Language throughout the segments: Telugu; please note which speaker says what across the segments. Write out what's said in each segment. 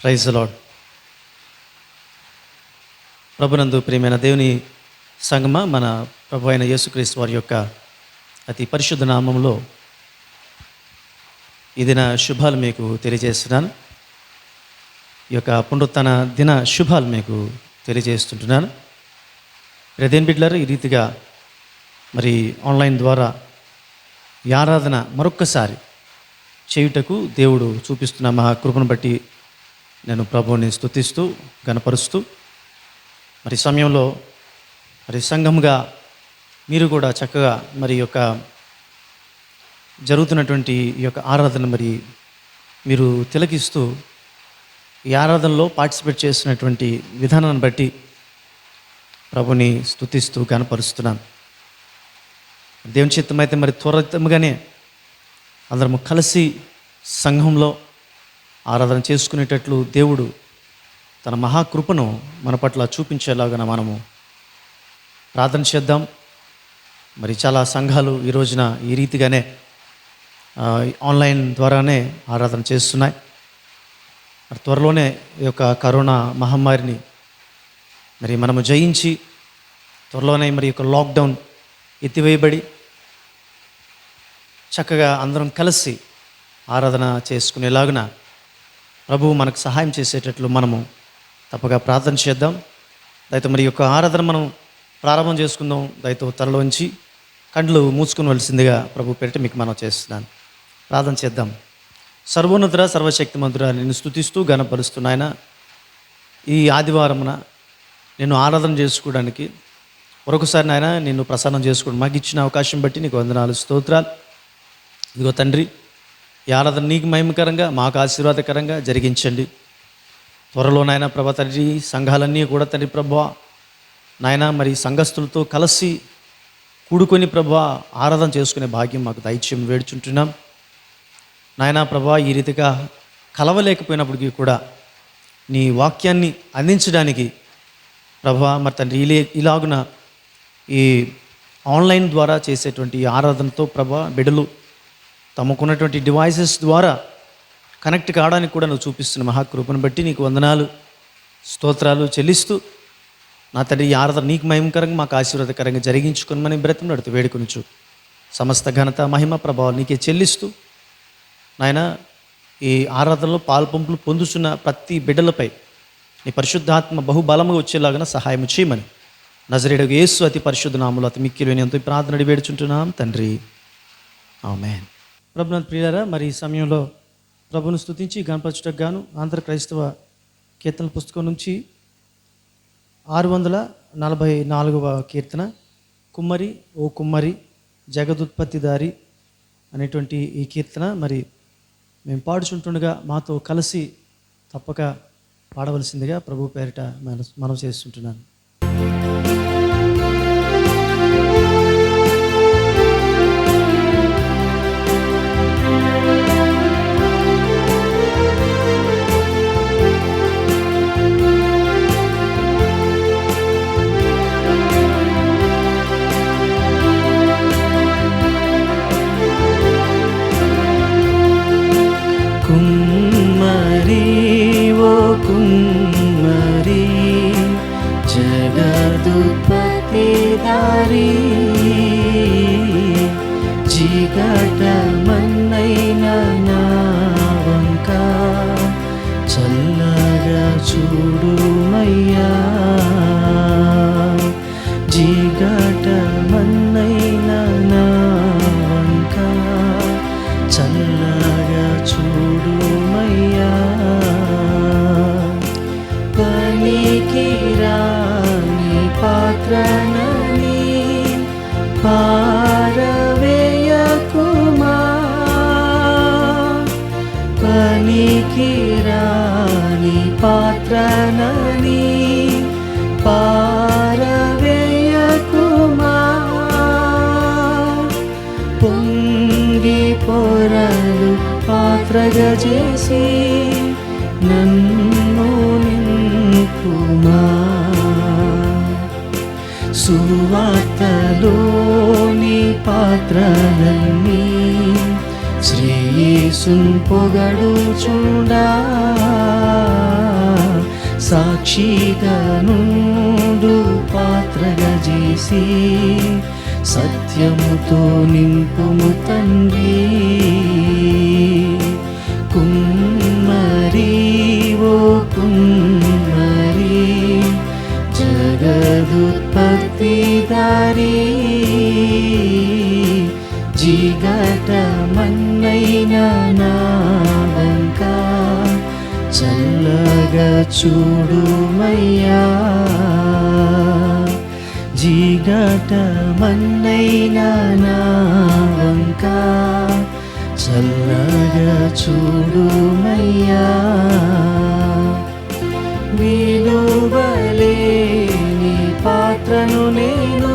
Speaker 1: Praise the lord. ప్రభునందు ప్రియమైన దేవుని సంగమ, మన ప్రభు అయిన యేసుక్రీస్తు వారి యొక్క అతి పరిశుద్ధ నామంలో ఈ దిన శుభాలు మీకు తెలియజేస్తున్నాను. ఈ యొక్క పునరుత్థాన దిన శుభాలు మీకు తెలియజేస్తుంటున్నాను. దేని బిడ్డలారా, ఈ రీతిగా మరి ఆన్లైన్ ద్వారా ఈ ఆరాధన మరొక్కసారి చేయుటకు దేవుడు చూపిస్తున్న మహా కృపను బట్టి నేను ప్రభువుని స్తుతిస్తూ గణపరుస్తూ మరి సమయంలో మరి సంఘముగా మీరు కూడా చక్కగా మరి యొక్క జరుగుతున్నటువంటి ఈ యొక్క ఆరాధన మరి మీరు తిలకిస్తూ ఈ ఆరాధనలో పార్టిసిపేట్ చేస్తున్నటువంటి విధానాన్ని బట్టి ప్రభుని స్తుతిస్తూ గణపరుస్తున్నాను. దేవుని చిత్తం అయితే మరి త్వరితంగానే అందరము కలిసి సంఘంలో ఆరాధన చేసుకునేటట్లు దేవుడు తన మహాకృపను మన పట్ల చూపించేలాగా మనము ప్రార్థన చేద్దాం. మరి చాలా సంఘాలు ఈ రోజున ఈ రీతిగానే ఆన్లైన్ ద్వారానే ఆరాధన చేస్తున్నాయి. మరి త్వరలోనే ఈ యొక్క కరోనా మహమ్మారిని మరి మనము జయించి త్వరలోనే మరి యొక్క లాక్డౌన్ ఎత్తివేయబడి చక్కగా అందరం కలిసి ఆరాధన చేసుకునేలాగున ప్రభువు మనకు సహాయం చేసేటట్లు మనము తప్పగా ప్రార్థన చేద్దాం. దయతో మరి యొక్క ఆరాధన మనం ప్రారంభం చేసుకుందాం. దయతో తరలోంచి కండ్లు మూసుకునవలసిందిగా ప్రభు పేరిట మీకు మనం చేస్తున్నాను. ప్రార్థన చేద్దాం. సర్వోన్నతుడ, సర్వశక్తిమంతుడా, నిన్ను స్తుతిస్తూ ఘనపరుస్తున్నాయన ఈ ఆదివారమున నిన్ను ఆరాధన చేసుకోవడానికి మరొకసారి నాయన నిన్ను ప్రసన్నం చేసుకోవడం మాకు ఇచ్చిన అవకాశం బట్టి నీకు వందనాలు, స్తోత్రాలు. ఇదిగో తండ్రి, ఈ ఆరాధన నీకు మహిమకరంగా మాకు ఆశీర్వాదకరంగా జరిగించండి. త్వరలో నాయన ప్రభా తండ్రి, సంఘాలన్నీ కూడా తండ్రి ప్రభా నాయన మరి సంఘస్థులతో కలిసి కూడుకొని ప్రభా ఆరాధన చేసుకునే భాగ్యం మాకు దయచేయం వేడుచుంటున్నాం. నాయన ప్రభా ఈ రీతిగా కలవలేకపోయినప్పటికీ కూడా నీ వాక్యాన్ని అందించడానికి ప్రభా మరి తండ్రి ఇలాగున ఈ ఆన్లైన్ ద్వారా చేసేటువంటి ఆరాధనతో ప్రభా బిడ్డలు తమకున్నటువంటి డివైసెస్ ద్వారా కనెక్ట్ కావడానికి కూడా నువ్వు చూపిస్తున్న మహాకృపను బట్టి నీకు వందనాలు, స్తోత్రాలు చెల్లిస్తూ నా తండ్రి ఈ ఆరాధన నీకు మహిమకరంగా మాకు ఆశీర్వాదకరంగా జరిగించుకోమని బ్రతిమలాడుతూ వేడుకొనుచు సమస్త ఘనత మహిమ ప్రభావాలు నీకే చెల్లిస్తూ నాయన ఈ ఆరాధనలో పాల్పంపులు పొందుతున్న ప్రతి బిడ్డలపై నీ పరిశుద్ధాత్మ బహుబలంగా వచ్చేలాగా సహాయం చేయమని నజరేయుడగు యేసు అతి పరిశుద్ధ నామములో అతి మిక్కిలిని ఎంతో ప్రార్థన వేడుచుంటున్నాం తండ్రి, ఆమేన్. ప్రభునందు ప్రియులారా, మరి ఈ సమయంలో ప్రభును స్తుతించి గణపరచుటకు గాను ఆంధ్ర క్రైస్తవ కీర్తనల పుస్తకం నుంచి 644వ కీర్తన, కుమ్మరి ఓ కుమ్మరి జగదుత్పత్తిదారి అనేటువంటి ఈ కీర్తన మరి మేము పాడుచుంటుండగా మాతో కలిసి తప్పక పాడవలసిందిగా ప్రభు పేరిట మనం చేస్తుంటున్నాను.
Speaker 2: కుమ్మరి ఓ కుమ్మరి జగదుత్పత్తిదారి, జిగటమన్నైన నా వంక చల్లగా చూడుమయ్యా, జిగటమన్నైన నా వంక చల్లగా చూడుమయ్యా, పనికి రాని పాత్రనని పారవేయకుమా, పనికి రాని పాత్రనని పారవేయకుమా, పొంగి పొరలు పాత్రగా చేసి నన్ను నింపుమా, సువార్తలోని పాత్రలన్నీ శ్రీ యేసును పొగడుచుండా, సాక్షిగా నుండు పాత్రగా చేసి సత్యముతో నింపుము తండ్రి. కుమ్మరి ఓ కుమ్మరి జగదుత్పత్తి దారి జిగట మన్నైన నా వంక చల్లగా చూడుమయ్యా. జిగట మన్నైన నా వంక చల్లగా చూడుమయ్యా. విలువలేని పాత్రను నేను,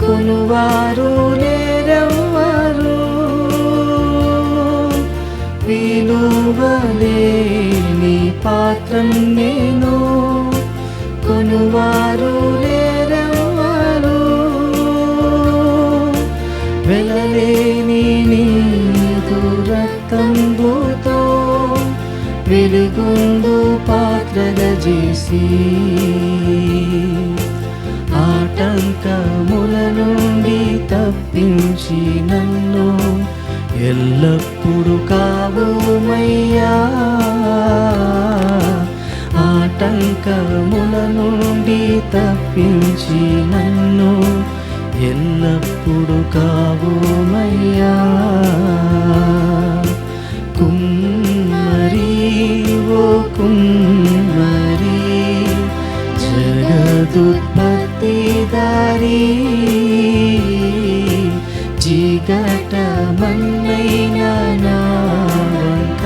Speaker 2: కొనువారు లేరెవ్వరు. విలువలేని పాత్రను నేను, కొనువారు లేరెవ్వరు. వెళ్ళలేని నీదు రక్తంబుతో వెలుగుండు పాత్రగా చేసి ఆటంకముల నుండి తప్పించి నన్ను ఎల్లప్పుడూ కావుమయ్యా. ఆటంకముల నుండి తప్పించి నన్ను ఎల్లప్పుడూ కావుమయ్యా. కుమ్మరి ఓ కుమ్మరి జగదుత్పత్తి దారి జిగట మన్నైన నా వంక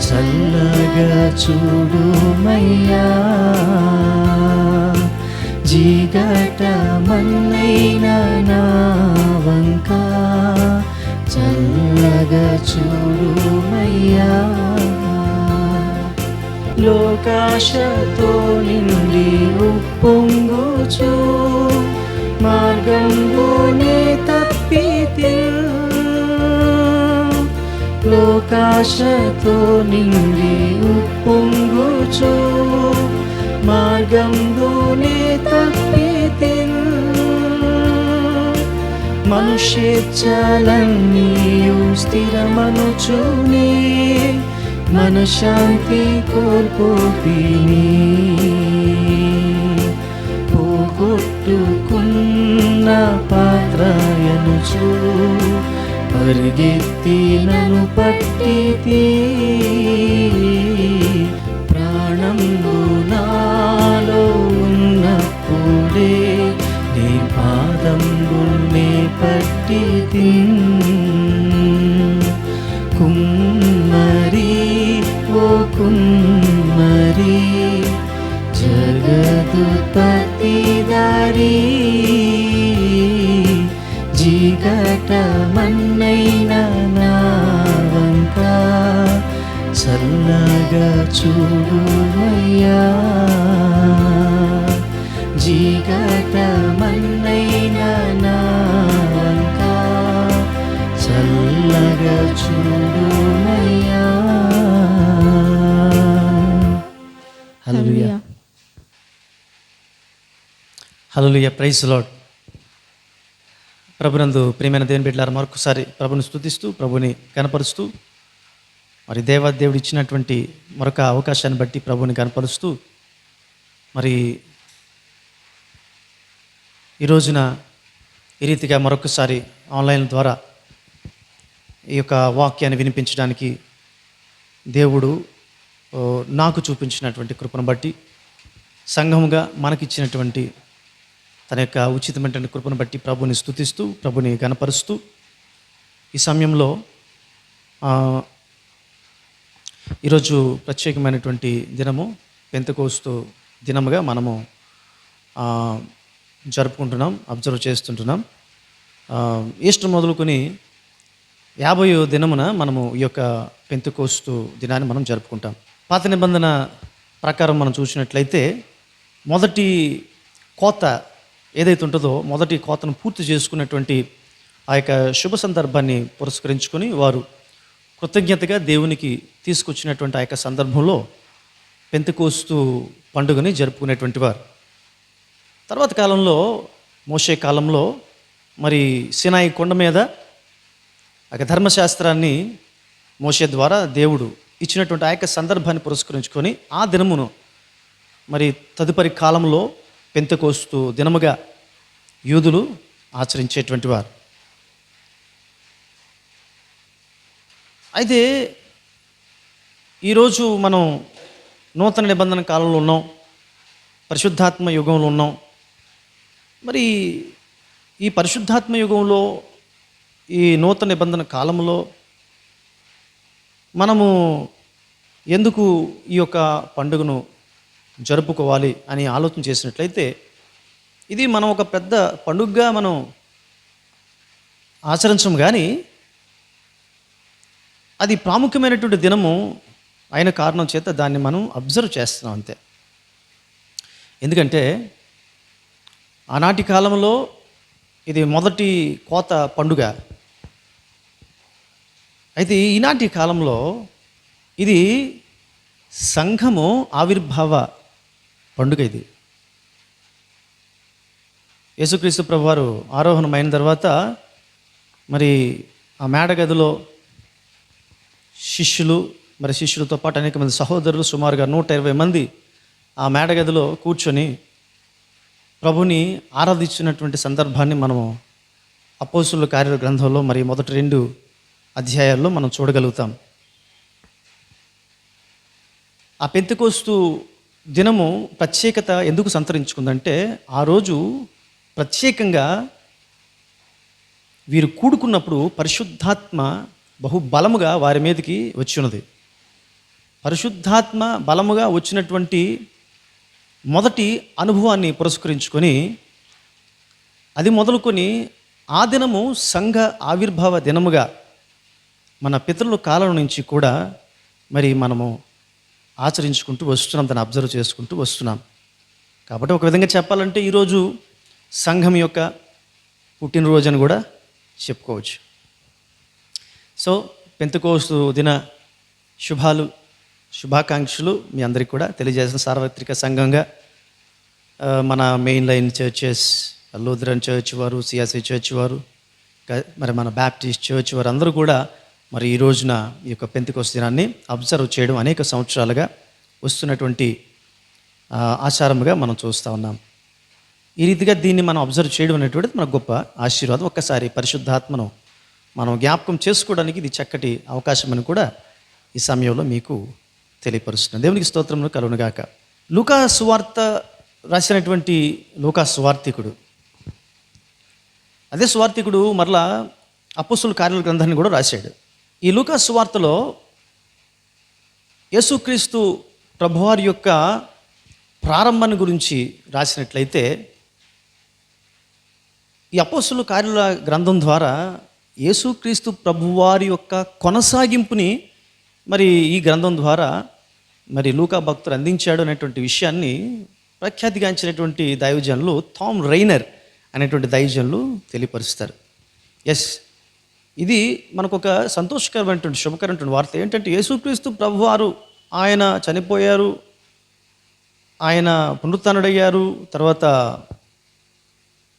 Speaker 2: చల్లగా చూడుమయ్యా. జిగట మన్నైన నా వంక చల్లగా చూడుమయ్యా. లోకాశతో నిండి ఉప్పొంగుచు మార్గంలోనే తప్పితే. లోకాశతో నిండి ఉప్పొంగుచు మార్గంలోనే తప్పితే. మనుష్యేచ్ఛలన్నీయు స్థిరమనుచునే మనశ్శాంతి కోల్పోతిని. పోగొట్టుకున్న పాత్రయనుచు పరిగెత్తి నన్ను పట్టితి. ప్రాణంబు నాలో ఉన్నప్పుడే నీ పాదంబుల్నే పట్టితి. కుమ్మరి ఓ కుమ్మరి జగదుత్పత్తి దారి జిగట మన్నైన నా వంక చల్లగా చూడుమయ్యా. జిగట మన్నైన నా వంక చల్లగా చూడుమయ్యా.
Speaker 1: హల్లెలూయా. హల్లెలూయా. Praise lord. ప్రభునందు ప్రియమైన దేవుని బిడ్డలారా, మరొకసారి ప్రభుని స్తుతిస్తూ ప్రభుని కనపరుస్తూ మరి దేవుడు ఇచ్చినటువంటి మరొక అవకాశాన్ని బట్టి ప్రభుని కనపరుస్తూ మరి ఈ రోజున ఈ రీతిగా మరొకసారి ఆన్లైన్ ద్వారా ఈ యొక్క వాక్యాన్ని వినిపించడానికి దేవుడు నాకు చూపించినటువంటి కృపను బట్టి సంఘముగా మనకిచ్చినటువంటి తన యొక్క ఉచితమైనటువంటి కృపను బట్టి ప్రభుని స్తుతిస్తూ ప్రభుని గణపరుస్తూ ఈ సమయంలో ఈరోజు ప్రత్యేకమైనటువంటి దినము పెంతెకోస్తు దినముగా మనము జరుపుకుంటున్నాం, అబ్జర్వ్ చేస్తుంటున్నాం. ఈస్టర్ మొదలుకొని 50వ దినమున మనము ఈ యొక్క పెంతెకోస్తు దినాన్ని మనం జరుపుకుంటాం. పాత నిబంధన ప్రకారం మనం చూసినట్లయితే మొదటి కోత ఏదైతే ఉంటుందో మొదటి కోతను పూర్తి చేసుకున్నటువంటి ఆ యొక్క శుభ సందర్భాన్ని పురస్కరించుకొని వారు కృతజ్ఞతగా దేవునికి తీసుకొచ్చినటువంటి ఆ యొక్క సందర్భంలో పెంతెకోస్తు పండుగని జరుపుకునేటువంటి వారు. తర్వాత కాలంలో మోషే కాలంలో మరి సినాయి కొండ మీద ఆ ధర్మశాస్త్రాన్ని మోషే ద్వారా దేవుడు ఇచ్చినటువంటి ఆ యొక్క సందర్భాన్ని పురస్కరించుకొని ఆ దినమును మరి తదుపరి కాలంలో పెంతెకోస్తు దినముగా యూదులు ఆచరించేటువంటి వారు. అయితే ఈరోజు మనం నూతన నిబంధన కాలంలో ఉన్నాం, పరిశుద్ధాత్మ యుగంలో ఉన్నాం. మరి ఈ పరిశుద్ధాత్మ యుగంలో, ఈ నూతన నిబంధన కాలంలో మనము ఎందుకు ఈ యొక్క పండుగను జరుపుకోవాలి అని ఆలోచన చేసినట్లయితే, ఇది మనం ఒక పెద్ద పండుగగా మనం ఆచరించం, కానీ అది ప్రాముఖ్యమైనటువంటి దినము అయిన కారణం చేత దాన్ని మనం అబ్జర్వ్ చేస్తున్నాం అంతే. ఎందుకంటే ఆనాటి కాలంలో ఇది మొదటి కోత పండుగ. అయితే ఈనాటి కాలంలో ఇది సంఘము ఆవిర్భావ పండుగ. ఇది యేసుక్రీస్తు ప్రభువారు ఆరోహణమైన తర్వాత మరి ఆ మేడగదిలో శిష్యులతో పాటు అనేక మంది సహోదరులు, సుమారుగా 120 మంది ఆ మేడగదిలో కూర్చొని ప్రభుని ఆరాధించినటువంటి సందర్భాన్ని మనము అపోస్తుల కార్యాల గ్రంథంలో మరి మొదటి 2 అధ్యాయాల్లో మనం చూడగలుగుతాం. ఆ పెంతెకోస్తు దినము ప్రత్యేకత ఎందుకు సంతరించుకుందంటే, ఆ రోజు ప్రత్యేకంగా వీరు కూడుకున్నప్పుడు పరిశుద్ధాత్మ బహుబలముగా వారి మీదకి వచ్చి ఉన్నది. పరిశుద్ధాత్మ బలముగా వచ్చినటువంటి మొదటి అనుభవాన్ని పురస్కరించుకొని అది మొదలుకొని ఆ దినము సంఘ ఆవిర్భావ దినముగా మన పితరుల కాలం నుంచి కూడా మరి మనము ఆచరించుకుంటూ వస్తున్నాం, దాన్ని అబ్జర్వ్ చేసుకుంటూ వస్తున్నాం. కాబట్టి ఒక విధంగా చెప్పాలంటే ఈరోజు సంఘం యొక్క పుట్టినరోజు అని కూడా చెప్పుకోవచ్చు. సో పెంతెకోస్తు దిన శుభాకాంక్షలు మీ అందరికీ కూడా తెలియజేసిన సార్వత్రిక సంఘంగా మన main line churches, Lutheran church వారు, సిఎస్ఐ చర్చ్ వారు, మరి మన బ్యాప్టిస్ట్ చర్చ్ వారు అందరూ కూడా మరి ఈ రోజున ఈ యొక్క పెంతెకోస్తు దినాన్ని అబ్జర్వ్ చేయడం అనేక సంవత్సరాలుగా వస్తున్నటువంటి ఆచారముగా మనం చూస్తూ ఉన్నాం. ఈ రీతిగా దీన్ని మనం అబ్జర్వ్ చేయడం అనేటువంటిది మన గొప్ప ఆశీర్వాదం. ఒక్కసారి పరిశుద్ధాత్మను మనం జ్ఞాపకం చేసుకోవడానికి ఇది చక్కటి అవకాశం అని కూడా ఈ సమయంలో మీకు తెలియపరుస్తున్నాను. దేవునికి స్తోత్రములు కలుగునుగాక. లూకా సువార్త రాసినటువంటి లూకా సువార్తికుడు, అదే సువార్తికుడు మరలా అపోస్తుల కార్యాల గ్రంథాన్ని కూడా రాశాడు. ఈ లూకా సువార్తలో యేసుక్రీస్తు ప్రభువారి యొక్క ప్రారంభాన్ని గురించి రాసినట్లయితే, ఈ అపోస్తుల కార్యాల గ్రంథం ద్వారా యేసుక్రీస్తు ప్రభువారి యొక్క కొనసాగింపుని మరి ఈ గ్రంథం ద్వారా మరి లూకా భక్తుడు అందించాడు అనేటువంటి విషయాన్ని ప్రఖ్యాతిగాంచినటువంటి దైవజనులు థామ్ రైనర్ అనేటువంటి దైవజనులు తెలియపరుస్తారు. ఎస్, ఇది మనకు ఒక సంతోషకరమైనటువంటి శుభకరమైనటువంటి వార్త. ఏంటంటే యేసుక్రీస్తు ప్రభువారు ఆయన చనిపోయారు, ఆయన పునరుత్థానుడయ్యారు, తర్వాత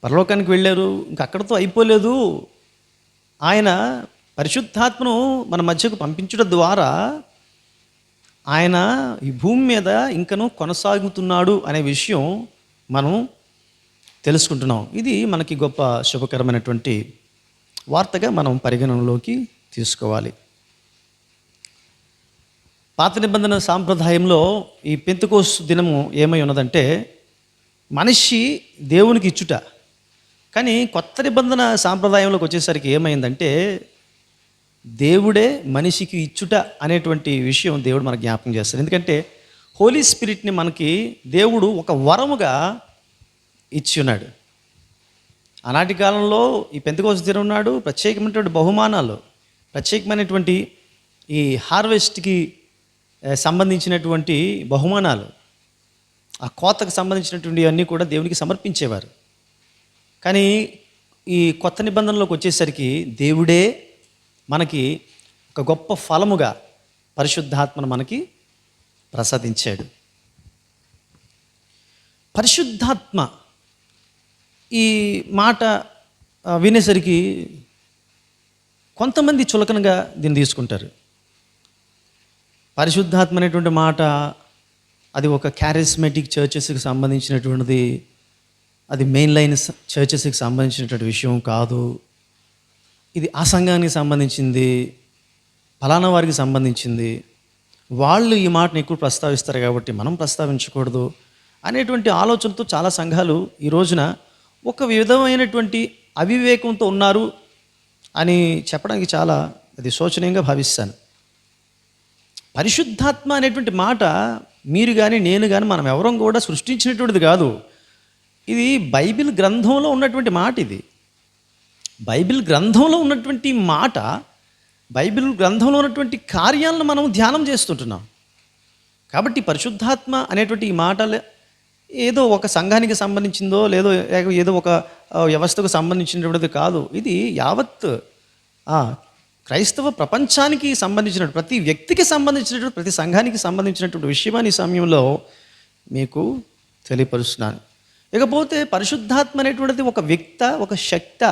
Speaker 1: పరలోకానికి వెళ్ళారు. ఇంకా అక్కడితో అయిపోలేదు. ఆయన పరిశుద్ధాత్మను మన మధ్యకు పంపించడం ద్వారా ఆయన ఈ భూమి మీద ఇంకనూ కొనసాగుతున్నాడు అనే విషయం మనం తెలుసుకుంటున్నాం. ఇది మనకి గొప్ప శుభకరమైనటువంటి వార్తగా మనం పరిగణనలోకి తీసుకోవాలి. పాత నిబంధన సాంప్రదాయంలో ఈ పెంతెకోస్తు దినము ఏమై ఉన్నదంటే మనిషి దేవునికి ఇచ్చుట. కానీ కొత్త నిబంధన సాంప్రదాయంలోకి వచ్చేసరికి ఏమైందంటే దేవుడే మనిషికి ఇచ్చుట అనేటువంటి విషయం దేవుడు మనకు జ్ఞాపకం చేస్తాడు. ఎందుకంటే హోలీ స్పిరిట్ని మనకి దేవుడు ఒక వరముగా ఇచ్చి ఉన్నాడు. ఆనాటి కాలంలో ఈ పెంతెకోస్తు దినం నాడు ప్రత్యేకమైనటువంటి బహుమానాలు, ప్రత్యేకమైనటువంటి ఈ హార్వెస్ట్కి సంబంధించినటువంటి బహుమానాలు, ఆ కోతకు సంబంధించినటువంటి అన్నీ కూడా దేవునికి సమర్పించేవారు. కానీ ఈ కొత్త నిబంధనలోకి వచ్చేసరికి దేవుడే మనకి ఒక గొప్ప ఫలముగా పరిశుద్ధాత్మను మనకి ప్రసాదించాడు. పరిశుద్ధాత్మ ఈ మాట వినేసరికి కొంతమంది చులకనగా దీన్ని తీసుకుంటారు. పరిశుద్ధాత్మ అనేటువంటి మాట అది ఒక క్యారిస్మేటిక్ చర్చెస్కి సంబంధించినటువంటిది, అది మెయిన్ లైన్ చర్చెస్కి సంబంధించినటువంటి విషయం కాదు, ఇది ఆ సంఘానికి సంబంధించింది, ఫలానా వారికి సంబంధించింది, వాళ్ళు ఈ మాటను ఎక్కువ ప్రస్తావిస్తారు కాబట్టి మనం ప్రస్తావించకూడదు అనేటువంటి ఆలోచనతో చాలా సంఘాలు ఈ రోజున ఒక విధమైనటువంటి అవివేకంతో ఉన్నారు అని చెప్పడానికి చాలా అది శోచనీయంగా భావిస్తాను. పరిశుద్ధాత్మ అనేటువంటి మాట మీరు కానీ నేను కానీ మనం ఎవరం కూడా సృష్టించినటువంటిది కాదు. ఇది బైబిల్ గ్రంథంలో ఉన్నటువంటి మాట. ఇది బైబిల్ గ్రంథంలో ఉన్నటువంటి మాట, బైబిల్ గ్రంథంలో ఉన్నటువంటి కార్యాలను మనం ధ్యానం చేస్తుంటున్నాం. కాబట్టి పరిశుద్ధాత్మ అనేటువంటి ఈ మాట ఏదో ఒక సంఘానికి సంబంధించిందో లేదో ఏదో ఒక వ్యవస్థకు సంబంధించినటువంటిది కాదు. ఇది యావత్ క్రైస్తవ ప్రపంచానికి సంబంధించినటువంటి, ప్రతి వ్యక్తికి సంబంధించినటువంటి, ప్రతి సంఘానికి సంబంధించినటువంటి విషయమని ఈ సమయంలో మీకు తెలియపరుస్తున్నాను. ఇకపోతే పరిశుద్ధాత్మ అనేటువంటిది ఒక వ్యక్త, ఒక శక్త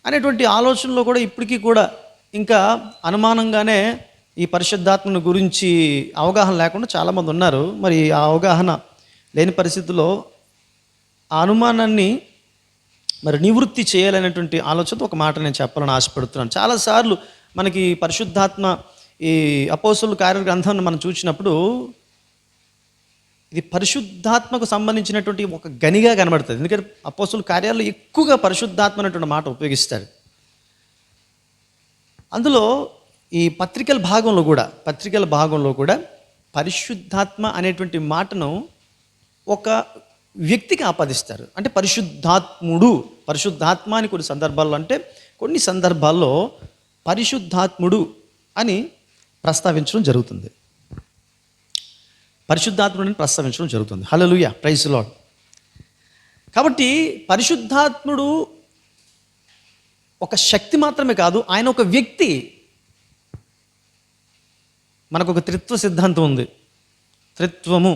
Speaker 1: అనేటువంటి ఆలోచనలో కూడా ఇప్పటికీ కూడా ఇంకా అనుమానంగానే ఈ పరిశుద్ధాత్మను గురించి అవగాహన లేకుండా చాలామంది ఉన్నారు. మరి ఆ అవగాహన లేని పరిస్థితుల్లో ఆ అనుమానాన్ని మరి నివృత్తి చేయాలనేటువంటి ఆలోచనతో ఒక మాట నేను చెప్పాలని ఆశపడుతున్నాను. చాలాసార్లు మనకి పరిశుద్ధాత్మ ఈ అపోస్తలుల కార్య గ్రంథాన్ని మనం చూసినప్పుడు ఇది పరిశుద్ధాత్మకు సంబంధించినటువంటి ఒక గనిగా కనబడుతుంది. ఎందుకంటే అపోస్తలుల కార్యాల్లో ఎక్కువగా పరిశుద్ధాత్మ అనేటువంటి మాట ఉపయోగిస్తాడు. అందులో ఈ పత్రికల భాగంలో కూడా పరిశుద్ధాత్మ అనేటువంటి మాటను ఒక వ్యక్తికి ఆపాదిస్తారు. అంటే పరిశుద్ధాత్మ అని కొన్ని సందర్భాల్లో పరిశుద్ధాత్ముడు అని ప్రస్తావించడం జరుగుతుంది. పరిశుద్ధాత్ముడిని ప్రస్తావించడం జరుగుతుంది. హల్లెలూయా, ప్రైజ్ ది లార్డ్. కాబట్టి పరిశుద్ధాత్ముడు ఒక శక్తి మాత్రమే కాదు, ఆయన ఒక వ్యక్తి. మనకు ఒక త్రిత్వ సిద్ధాంతం ఉంది. త్రిత్వము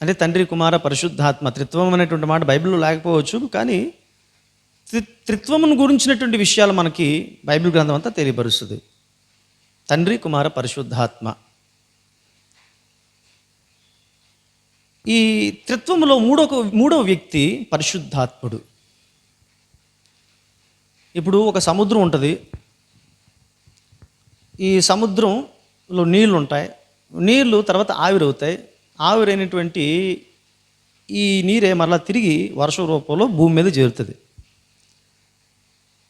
Speaker 1: అంటే తండ్రి, కుమార, పరిశుద్ధాత్మ. త్రిత్వం అనేటువంటి మాట బైబిల్లో లేకపోవచ్చు, కానీ త్రిత్వమును గురించినటువంటి విషయాలు మనకి బైబిల్ గ్రంథం అంతా తెలియపరుస్తుంది. తండ్రి, కుమార, పరిశుద్ధాత్మ. ఈ త్రిత్వములో మూడవ వ్యక్తి పరిశుద్ధాత్ముడు. ఇప్పుడు ఒక సముద్రం ఉంటుంది. ఈ సముద్రంలో నీళ్ళు ఉంటాయి. నీళ్ళు తర్వాత ఆవిరవుతాయి. ఆవిరైనటువంటి ఈ నీరే మరలా తిరిగి వర్షం రూపంలో భూమి మీద చేరుతుంది.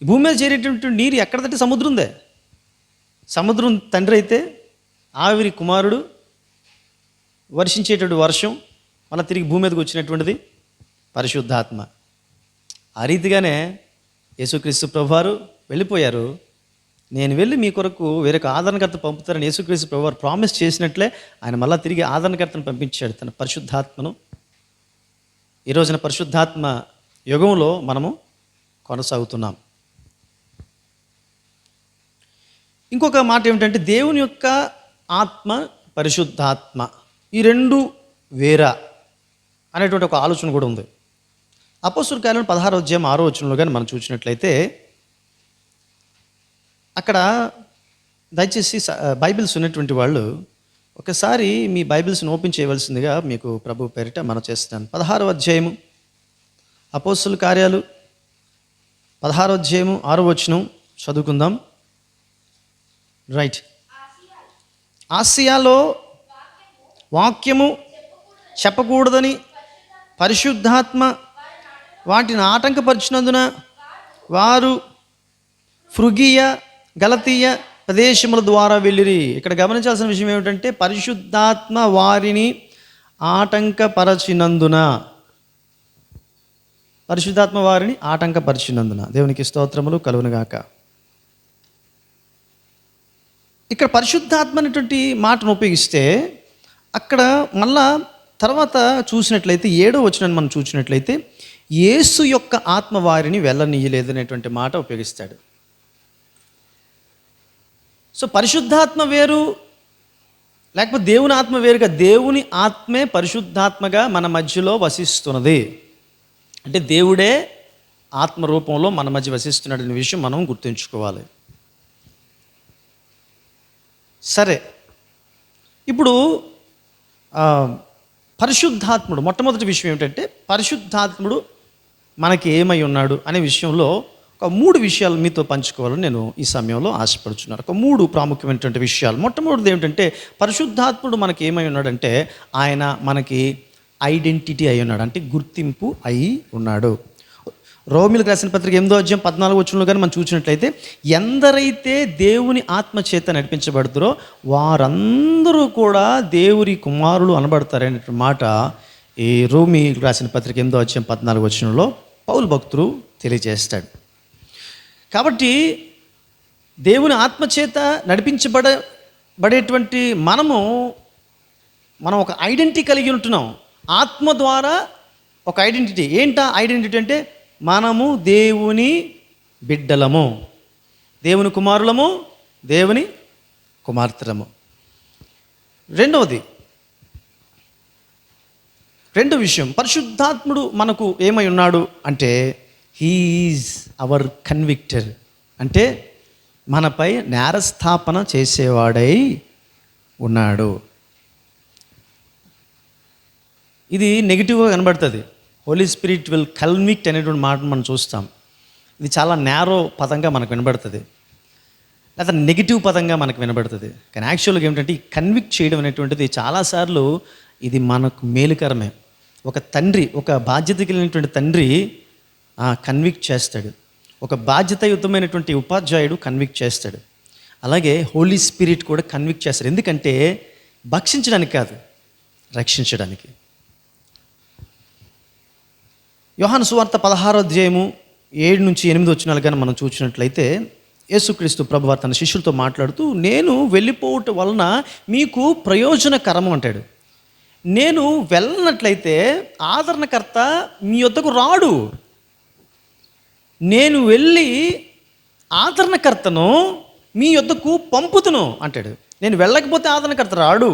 Speaker 1: భూమి మీద చేరేటువంటి నీరు ఎక్కడదంటే సముద్రందే. సముద్రం తండ్రి అయితే ఆవిరి కుమారుడు, వర్షించేటువంటి వర్షం మళ్ళీ తిరిగి భూమి మీదకి వచ్చినటువంటిది పరిశుద్ధాత్మ. ఆ రీతిగానే యేసుక్రీస్తు ప్రభువారు వెళ్ళిపోయారు. నేను వెళ్ళి మీ కొరకు వేరొక ఆదరణకర్త పంపుతారని యేసుక్రీస్తు ప్రభువారు ప్రామిస్ చేసినట్లే ఆయన మళ్ళీ తిరిగి ఆదరణకర్తను పంపించాడు, తన పరిశుద్ధాత్మను. ఈ రోజున పరిశుద్ధాత్మ యుగంలో మనము కొనసాగుతున్నాం. ఇంకొక మాట ఏమిటంటే దేవుని యొక్క ఆత్మ, పరిశుద్ధాత్మ, ఈ రెండు వేరా అనేటువంటి ఒక ఆలోచన కూడా ఉంది. అపోస్తలుల కార్యాలు 16వ అధ్యాయం 6వ వచనంలో కానీ మనం చూసినట్లయితే అక్కడ దయచేసి బైబిల్స్ ఉన్నటువంటి వాళ్ళు ఒకసారి మీ బైబిల్స్ని ఓపెన్ చేయవలసిందిగా మీకు ప్రభు పేరిట మనం చేస్తున్నాను. 16వ అధ్యాయము అపోస్తలుల కార్యాలు 16వ అధ్యాయము 6వ వచనం చదువుకుందాం. రైట్. ఆసియాలో వాక్యము చెప్పకూడదని పరిశుద్ధాత్మ వాటిని ఆటంకపరిచినందున వారు ఫ్రుగియ, గలతీయ ప్రదేశముల ద్వారా వెళ్ళిరి. ఇక్కడ గమనించాల్సిన విషయం ఏమిటంటే పరిశుద్ధాత్మ వారిని ఆటంకపరచినందున, దేవునికి స్తోత్రములు కలుగునుగాక. ఇక్కడ పరిశుద్ధాత్మ అనేటువంటి మాటను ఉపయోగిస్తే అక్కడ మళ్ళా తర్వాత చూసినట్లయితే 7వ వచనాన్ని మనం చూసినట్లయితే యేసు యొక్క ఆత్మ వారిని వెళ్ళనీయలేదు అనేటువంటి మాట ఉపయోగిస్తాడు. సో పరిశుద్ధాత్మ వేరు, లేకపోతే దేవుని ఆత్మ వేరుగా, దేవుని ఆత్మే పరిశుద్ధాత్మగా మన మధ్యలో వసిస్తున్నది. అంటే దేవుడే ఆత్మ రూపంలో మన మధ్య వసిస్తున్నాడు అనే విషయం మనం గుర్తుంచుకోవాలి. సరే, ఇప్పుడు పరిశుద్ధాత్ముడు, మొట్టమొదటి విషయం ఏమిటంటే పరిశుద్ధాత్ముడు మనకి ఏమై ఉన్నాడు అనే విషయంలో ఒక 3 విషయాలు మీతో పంచుకోవాలని నేను ఈ సమయంలో ఆశపడుచున్నాను. ఒక 3 ప్రాముఖ్యమైనటువంటి విషయాలు. మొట్టమొదటిది ఏమిటంటే పరిశుద్ధాత్ముడు మనకి ఏమై ఉన్నాడంటే ఆయన మనకి ఐడెంటిటీ అయి ఉన్నాడు, అంటే గుర్తింపు అయి ఉన్నాడు. రోమిలకు రాసిన పత్రిక 8వ అధ్యాయం 14వ వచనంలో కానీ మనం చూసినట్లయితే, ఎందరైతే దేవుని ఆత్మ చేత నడిపించబడుతారో వారందరూ కూడా దేవుని కుమారులు అనబడతారనే మాట ఈ రోమిలకు రాసిన పత్రిక 8వ అధ్యాయం 14వ వచనంలో పౌలు భక్తుడు తెలియజేస్తాడు. కాబట్టి దేవుని ఆత్మచేత నడిపించబడేటువంటి మనం ఒక ఐడెంటిటీ కలిగి ఉంటున్నాం. ఆత్మ ద్వారా ఒక ఐడెంటిటీ. ఏంటా ఐడెంటిటీ అంటే మనము దేవుని బిడ్డలము, దేవుని కుమారులము, దేవుని కుమార్తెలము. రెండో విషయం, పరిశుద్ధాత్ముడు మనకు ఏమై ఉన్నాడు అంటే హీఈస్ అవర్ కన్విక్టర్, అంటే మనపై నేరస్థాపన చేసేవాడై ఉన్నాడు. ఇది నెగిటివ్గా కనబడుతుంది. హోలీ స్పిరిట్ విల్ కన్విక్ట్ అనేటువంటి మాట మనం చూస్తాం. ఇది చాలా నేరో పదంగా మనకు వినబడుతుంది, లేదా నెగిటివ్ పదంగా మనకు వినబడుతుంది. కానీ యాక్చువల్గా ఏమిటంటే ఈ కన్విక్ట్ చేయడం అనేటువంటిది చాలాసార్లు ఇది మనకు మేలుకరమే. ఒక తండ్రి, ఒక బాధ్యత కలిగినటువంటి తండ్రి కన్విక్ట్ చేస్తాడు. ఒక బాధ్యతాయుతమైనటువంటి ఉపాధ్యాయుడు కన్విక్ట్ చేస్తాడు. అలాగే హోలీ స్పిరిట్ కూడా కన్విక్ట్ చేస్తాడు. ఎందుకంటే భక్షించడానికి కాదు, రక్షించడానికి. యోహాను సువార్త 16వ అధ్యాయము 7 నుంచి 8 వచనాలు కానీ మనం చూసినట్లయితే, యేసుక్రీస్తు ప్రభువారు తన శిష్యులతో మాట్లాడుతూ, నేను వెళ్ళిపోవటం వలన మీకు ప్రయోజనకరము అంటాడు. నేను వెళ్ళనట్లయితే ఆదరణకర్త మీ వద్దకు రాడు. నేను వెళ్ళి ఆదరణకర్తను మీ వద్దకు పంపుతును అంటాడు. నేను వెళ్ళకపోతే ఆదరణకర్త రాడు.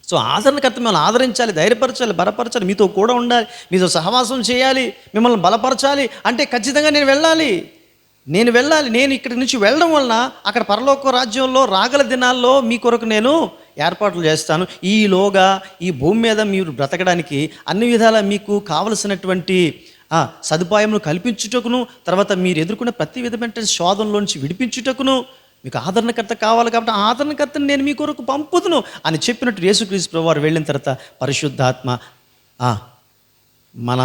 Speaker 1: సో ఆదరణకర్త మిమ్మల్ని ఆదరించాలి, ధైర్యపరచాలి, బలపరచాలి, మీతో కూడా ఉండాలి, మీతో సహవాసం చేయాలి, మిమ్మల్ని బలపరచాలి అంటే ఖచ్చితంగా నేను వెళ్ళాలి. నేను ఇక్కడి నుంచి వెళ్ళడం వలన అక్కడ పరలోక రాజ్యంలో రాగల దినాల్లో మీ కొరకు నేను ఏర్పాట్లు చేస్తాను. ఈలోగా ఈ భూమి మీద మీరు బ్రతకడానికి అన్ని విధాలా మీకు కావలసినటువంటి సదుపాయమును కల్పించుటకును, తర్వాత మీరు ఎదుర్కొన్న ప్రతి విధమైన శోధనలోంచి విడిపించుటకును మీకు ఆదరణకర్త కావాలి. కాబట్టి ఆదరణకర్తను నేను మీ కొరకు పంపుతును అని చెప్పినట్టు యేసుక్రీస్తు ప్రభువారు వెళ్ళిన తర్వాత పరిశుద్ధాత్మ మన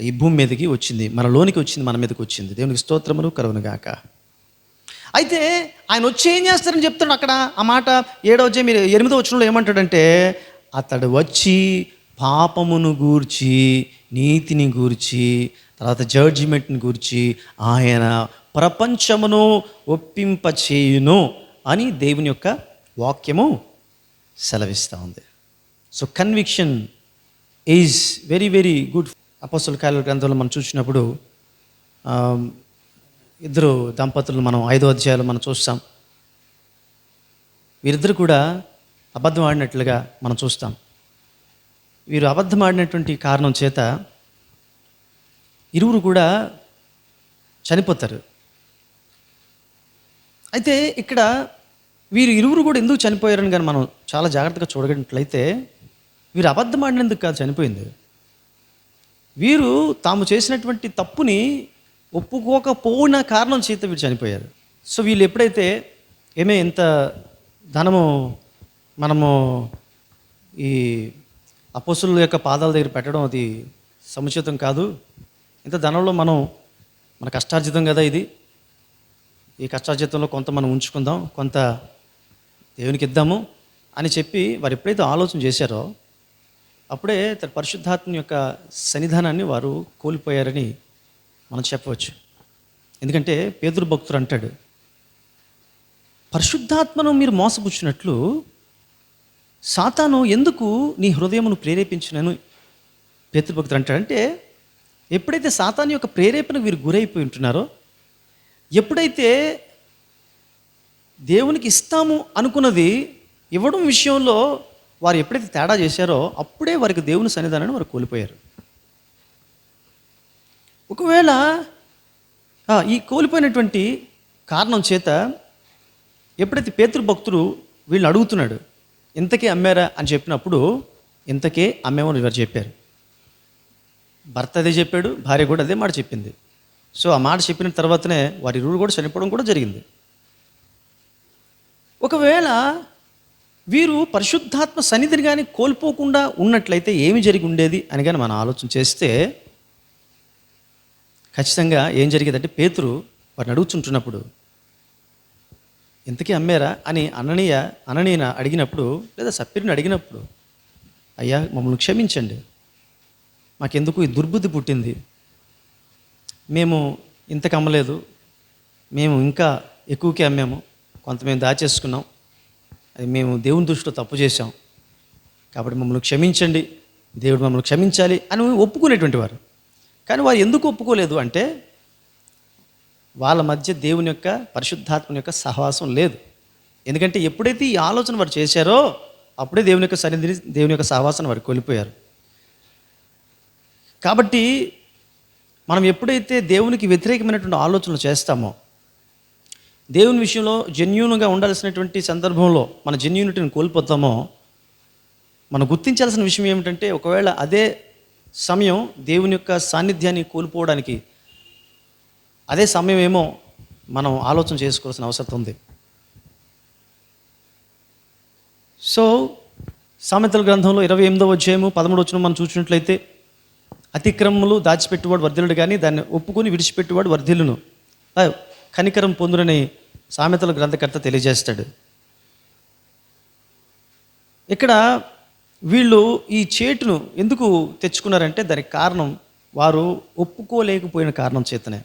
Speaker 1: ఈ భూమి మీదకి వచ్చింది, మనలోనికి వచ్చింది, మన మీదకి వచ్చింది. దేవునికి స్తోత్రములు కలుగును గాక. అయితే ఆయన వచ్చి ఏం చేస్తారని చెప్తాడు అక్కడ. ఆ మాట 7వ అధ్యాయం 8వ వచనంలో ఏమంటాడంటే, అతడు వచ్చి పాపమును గూర్చి, నీతిని గూర్చి, తర్వాత జడ్జిమెంట్ని గూర్చి ఆయన ప్రపంచమును ఒప్పింపచేయును అని దేవుని యొక్క వాక్యము సెలవిస్తూ ఉంది. So conviction is very very good. అపోస్తలుల కార్యాల గ్రంథంలో మనం చూసినప్పుడు ఇద్దరు దంపతులను మనం 5వ అధ్యాయంలో మనం చూస్తాం. వీరిద్దరు కూడా అబద్ధం ఆడినట్లుగా మనం చూస్తాం. వీరు అబద్ధం ఆడినటువంటి కారణం చేత ఇరువురు కూడా చనిపోతారు. అయితే ఇక్కడ వీరు ఇరువురు కూడా ఎందుకు చనిపోయారని కానీ మనం చాలా జాగ్రత్తగా చూడగలిగినట్లయితే, వీరు అబద్ధం ఆడినందుకు కాదు చనిపోయింది. వీరు తాము చేసినటువంటి తప్పుని ఒప్పుకోకపోయిన కారణం చేత వీరు చనిపోయారు. సో వీళ్ళు ఎప్పుడైతే ఇంత ధనము మనము ఈ అపోస్తుల యొక్క పాదాల దగ్గర పెట్టడం అది సముచితం కాదు, ఇంత ధనంలో మన కష్టార్జితం కదా ఇది, ఈ కష్టార్జితంలో కొంత మనం ఉంచుకుందాం, కొంత దేవునికి ఇద్దాము అని చెప్పి వారు ఎప్పుడైతే ఆలోచన చేశారో అప్పుడే తన పరిశుద్ధాత్మ యొక్క సన్నిధానాన్ని వారు కోల్పోయారని మనం చెప్పవచ్చు. ఎందుకంటే పేతురు భక్తుడు అంటాడు, పరిశుద్ధాత్మను మీరు మోసపుచ్చినట్లు సాతాను ఎందుకు నీ హృదయమును ప్రేరేపించినను పేతురు భక్తుడు అంటాడు. అంటే ఎప్పుడైతే సాతాను యొక్క ప్రేరేపణకు వీరు గురైపోయి ఉంటున్నారో, ఎప్పుడైతే దేవునికి ఇస్తాము అనుకున్నది ఇవ్వడం విషయంలో వారు ఎప్పుడైతే తేడా చేశారో అప్పుడే వారికి దేవుని సన్నిధానాన్ని వారు కోల్పోయారు. ఒకవేళ ఈ కోల్పోయినటువంటి కారణం చేత ఎప్పుడైతే పేతురు భక్తుడు వీళ్ళని అడుగుతున్నాడు, ఇంతకే అమ్మారా అని చెప్పినప్పుడు ఇంతకే అమ్మేమని వారు చెప్పారు. భర్త అదే చెప్పాడు, భార్య కూడా అదే మాట చెప్పింది. సో ఆ మాట చెప్పిన తర్వాతనే వారి ఇరువురు కూడా చనిపోవడం కూడా జరిగింది. ఒకవేళ వీరు పరిశుద్ధాత్మ సన్నిధిని కానీ కోల్పోకుండా ఉన్నట్లయితే ఏమి జరిగి ఉండేది అని కానీ మనం ఆలోచన చేస్తే ఖచ్చితంగా ఏం జరిగేదంటే, పేతురు వారిని అడుగుతుంటున్నప్పుడు ఇంతకీ అమ్మారా అని అననీయ అడిగినప్పుడు, లేదా సప్పిరిని అడిగినప్పుడు, అయ్యా మమ్మల్ని క్షమించండి, మాకెందుకు ఈ దుర్బుద్ధి పుట్టింది, మేము ఇంతకు అమ్మలేదు, మేము ఇంకా ఎక్కువకే అమ్మాము, కొంత మేము దాచేసుకున్నాం, అది మేము దేవుని దృష్టిలో తప్పు చేశాం, కాబట్టి మమ్మల్ని క్షమించండి, దేవుడు మమ్మల్ని క్షమించాలి అని ఒప్పుకునేటువంటి వారు. కానీ వారు ఎందుకు ఒప్పుకోలేదు అంటే, వాళ్ళ మధ్య దేవుని యొక్క పరిశుద్ధాత్మని యొక్క సహవాసం లేదు. ఎందుకంటే ఎప్పుడైతే ఈ ఆలోచన వారు చేశారో అప్పుడే దేవుని యొక్క సన్నిధిని, దేవుని యొక్క సహవాసాన్ని వారు కోల్పోయారు. కాబట్టి మనం ఎప్పుడైతే దేవునికి వ్యతిరేకమైనటువంటి ఆలోచనలు చేస్తామో, దేవుని విషయంలో జెన్యూన్గా ఉండాల్సినటువంటి సందర్భంలో మన జెన్యూనిటీని కోల్పోతామో, మనం గుర్తించాల్సిన విషయం ఏమిటంటే, ఒకవేళ అదే సమయం దేవుని యొక్క సాన్నిధ్యాన్ని కోల్పోవడానికి అదే సమయం ఏమో మనం ఆలోచన చేసుకోవాల్సిన అవసరం ఉంది. సో సామెతల గ్రంథంలో 28వ అధ్యాయము 13వ వచనం మనం చూసినట్లయితే, అతిక్రమములు దాచిపెట్టువాడు వర్ధిల్లుడు కానీ దాన్ని ఒప్పుకొని విడిచిపెట్టువాడు వర్ధిల్లును, కనికరం పొందునని సామెతల గ్రంథకర్త తెలియజేస్తాడు. ఇక్కడ వీళ్ళు ఈ చేటును ఎందుకు తెచ్చుకున్నారంటే దానికి కారణం వారు ఒప్పుకోలేకపోయిన కారణం చేతనే.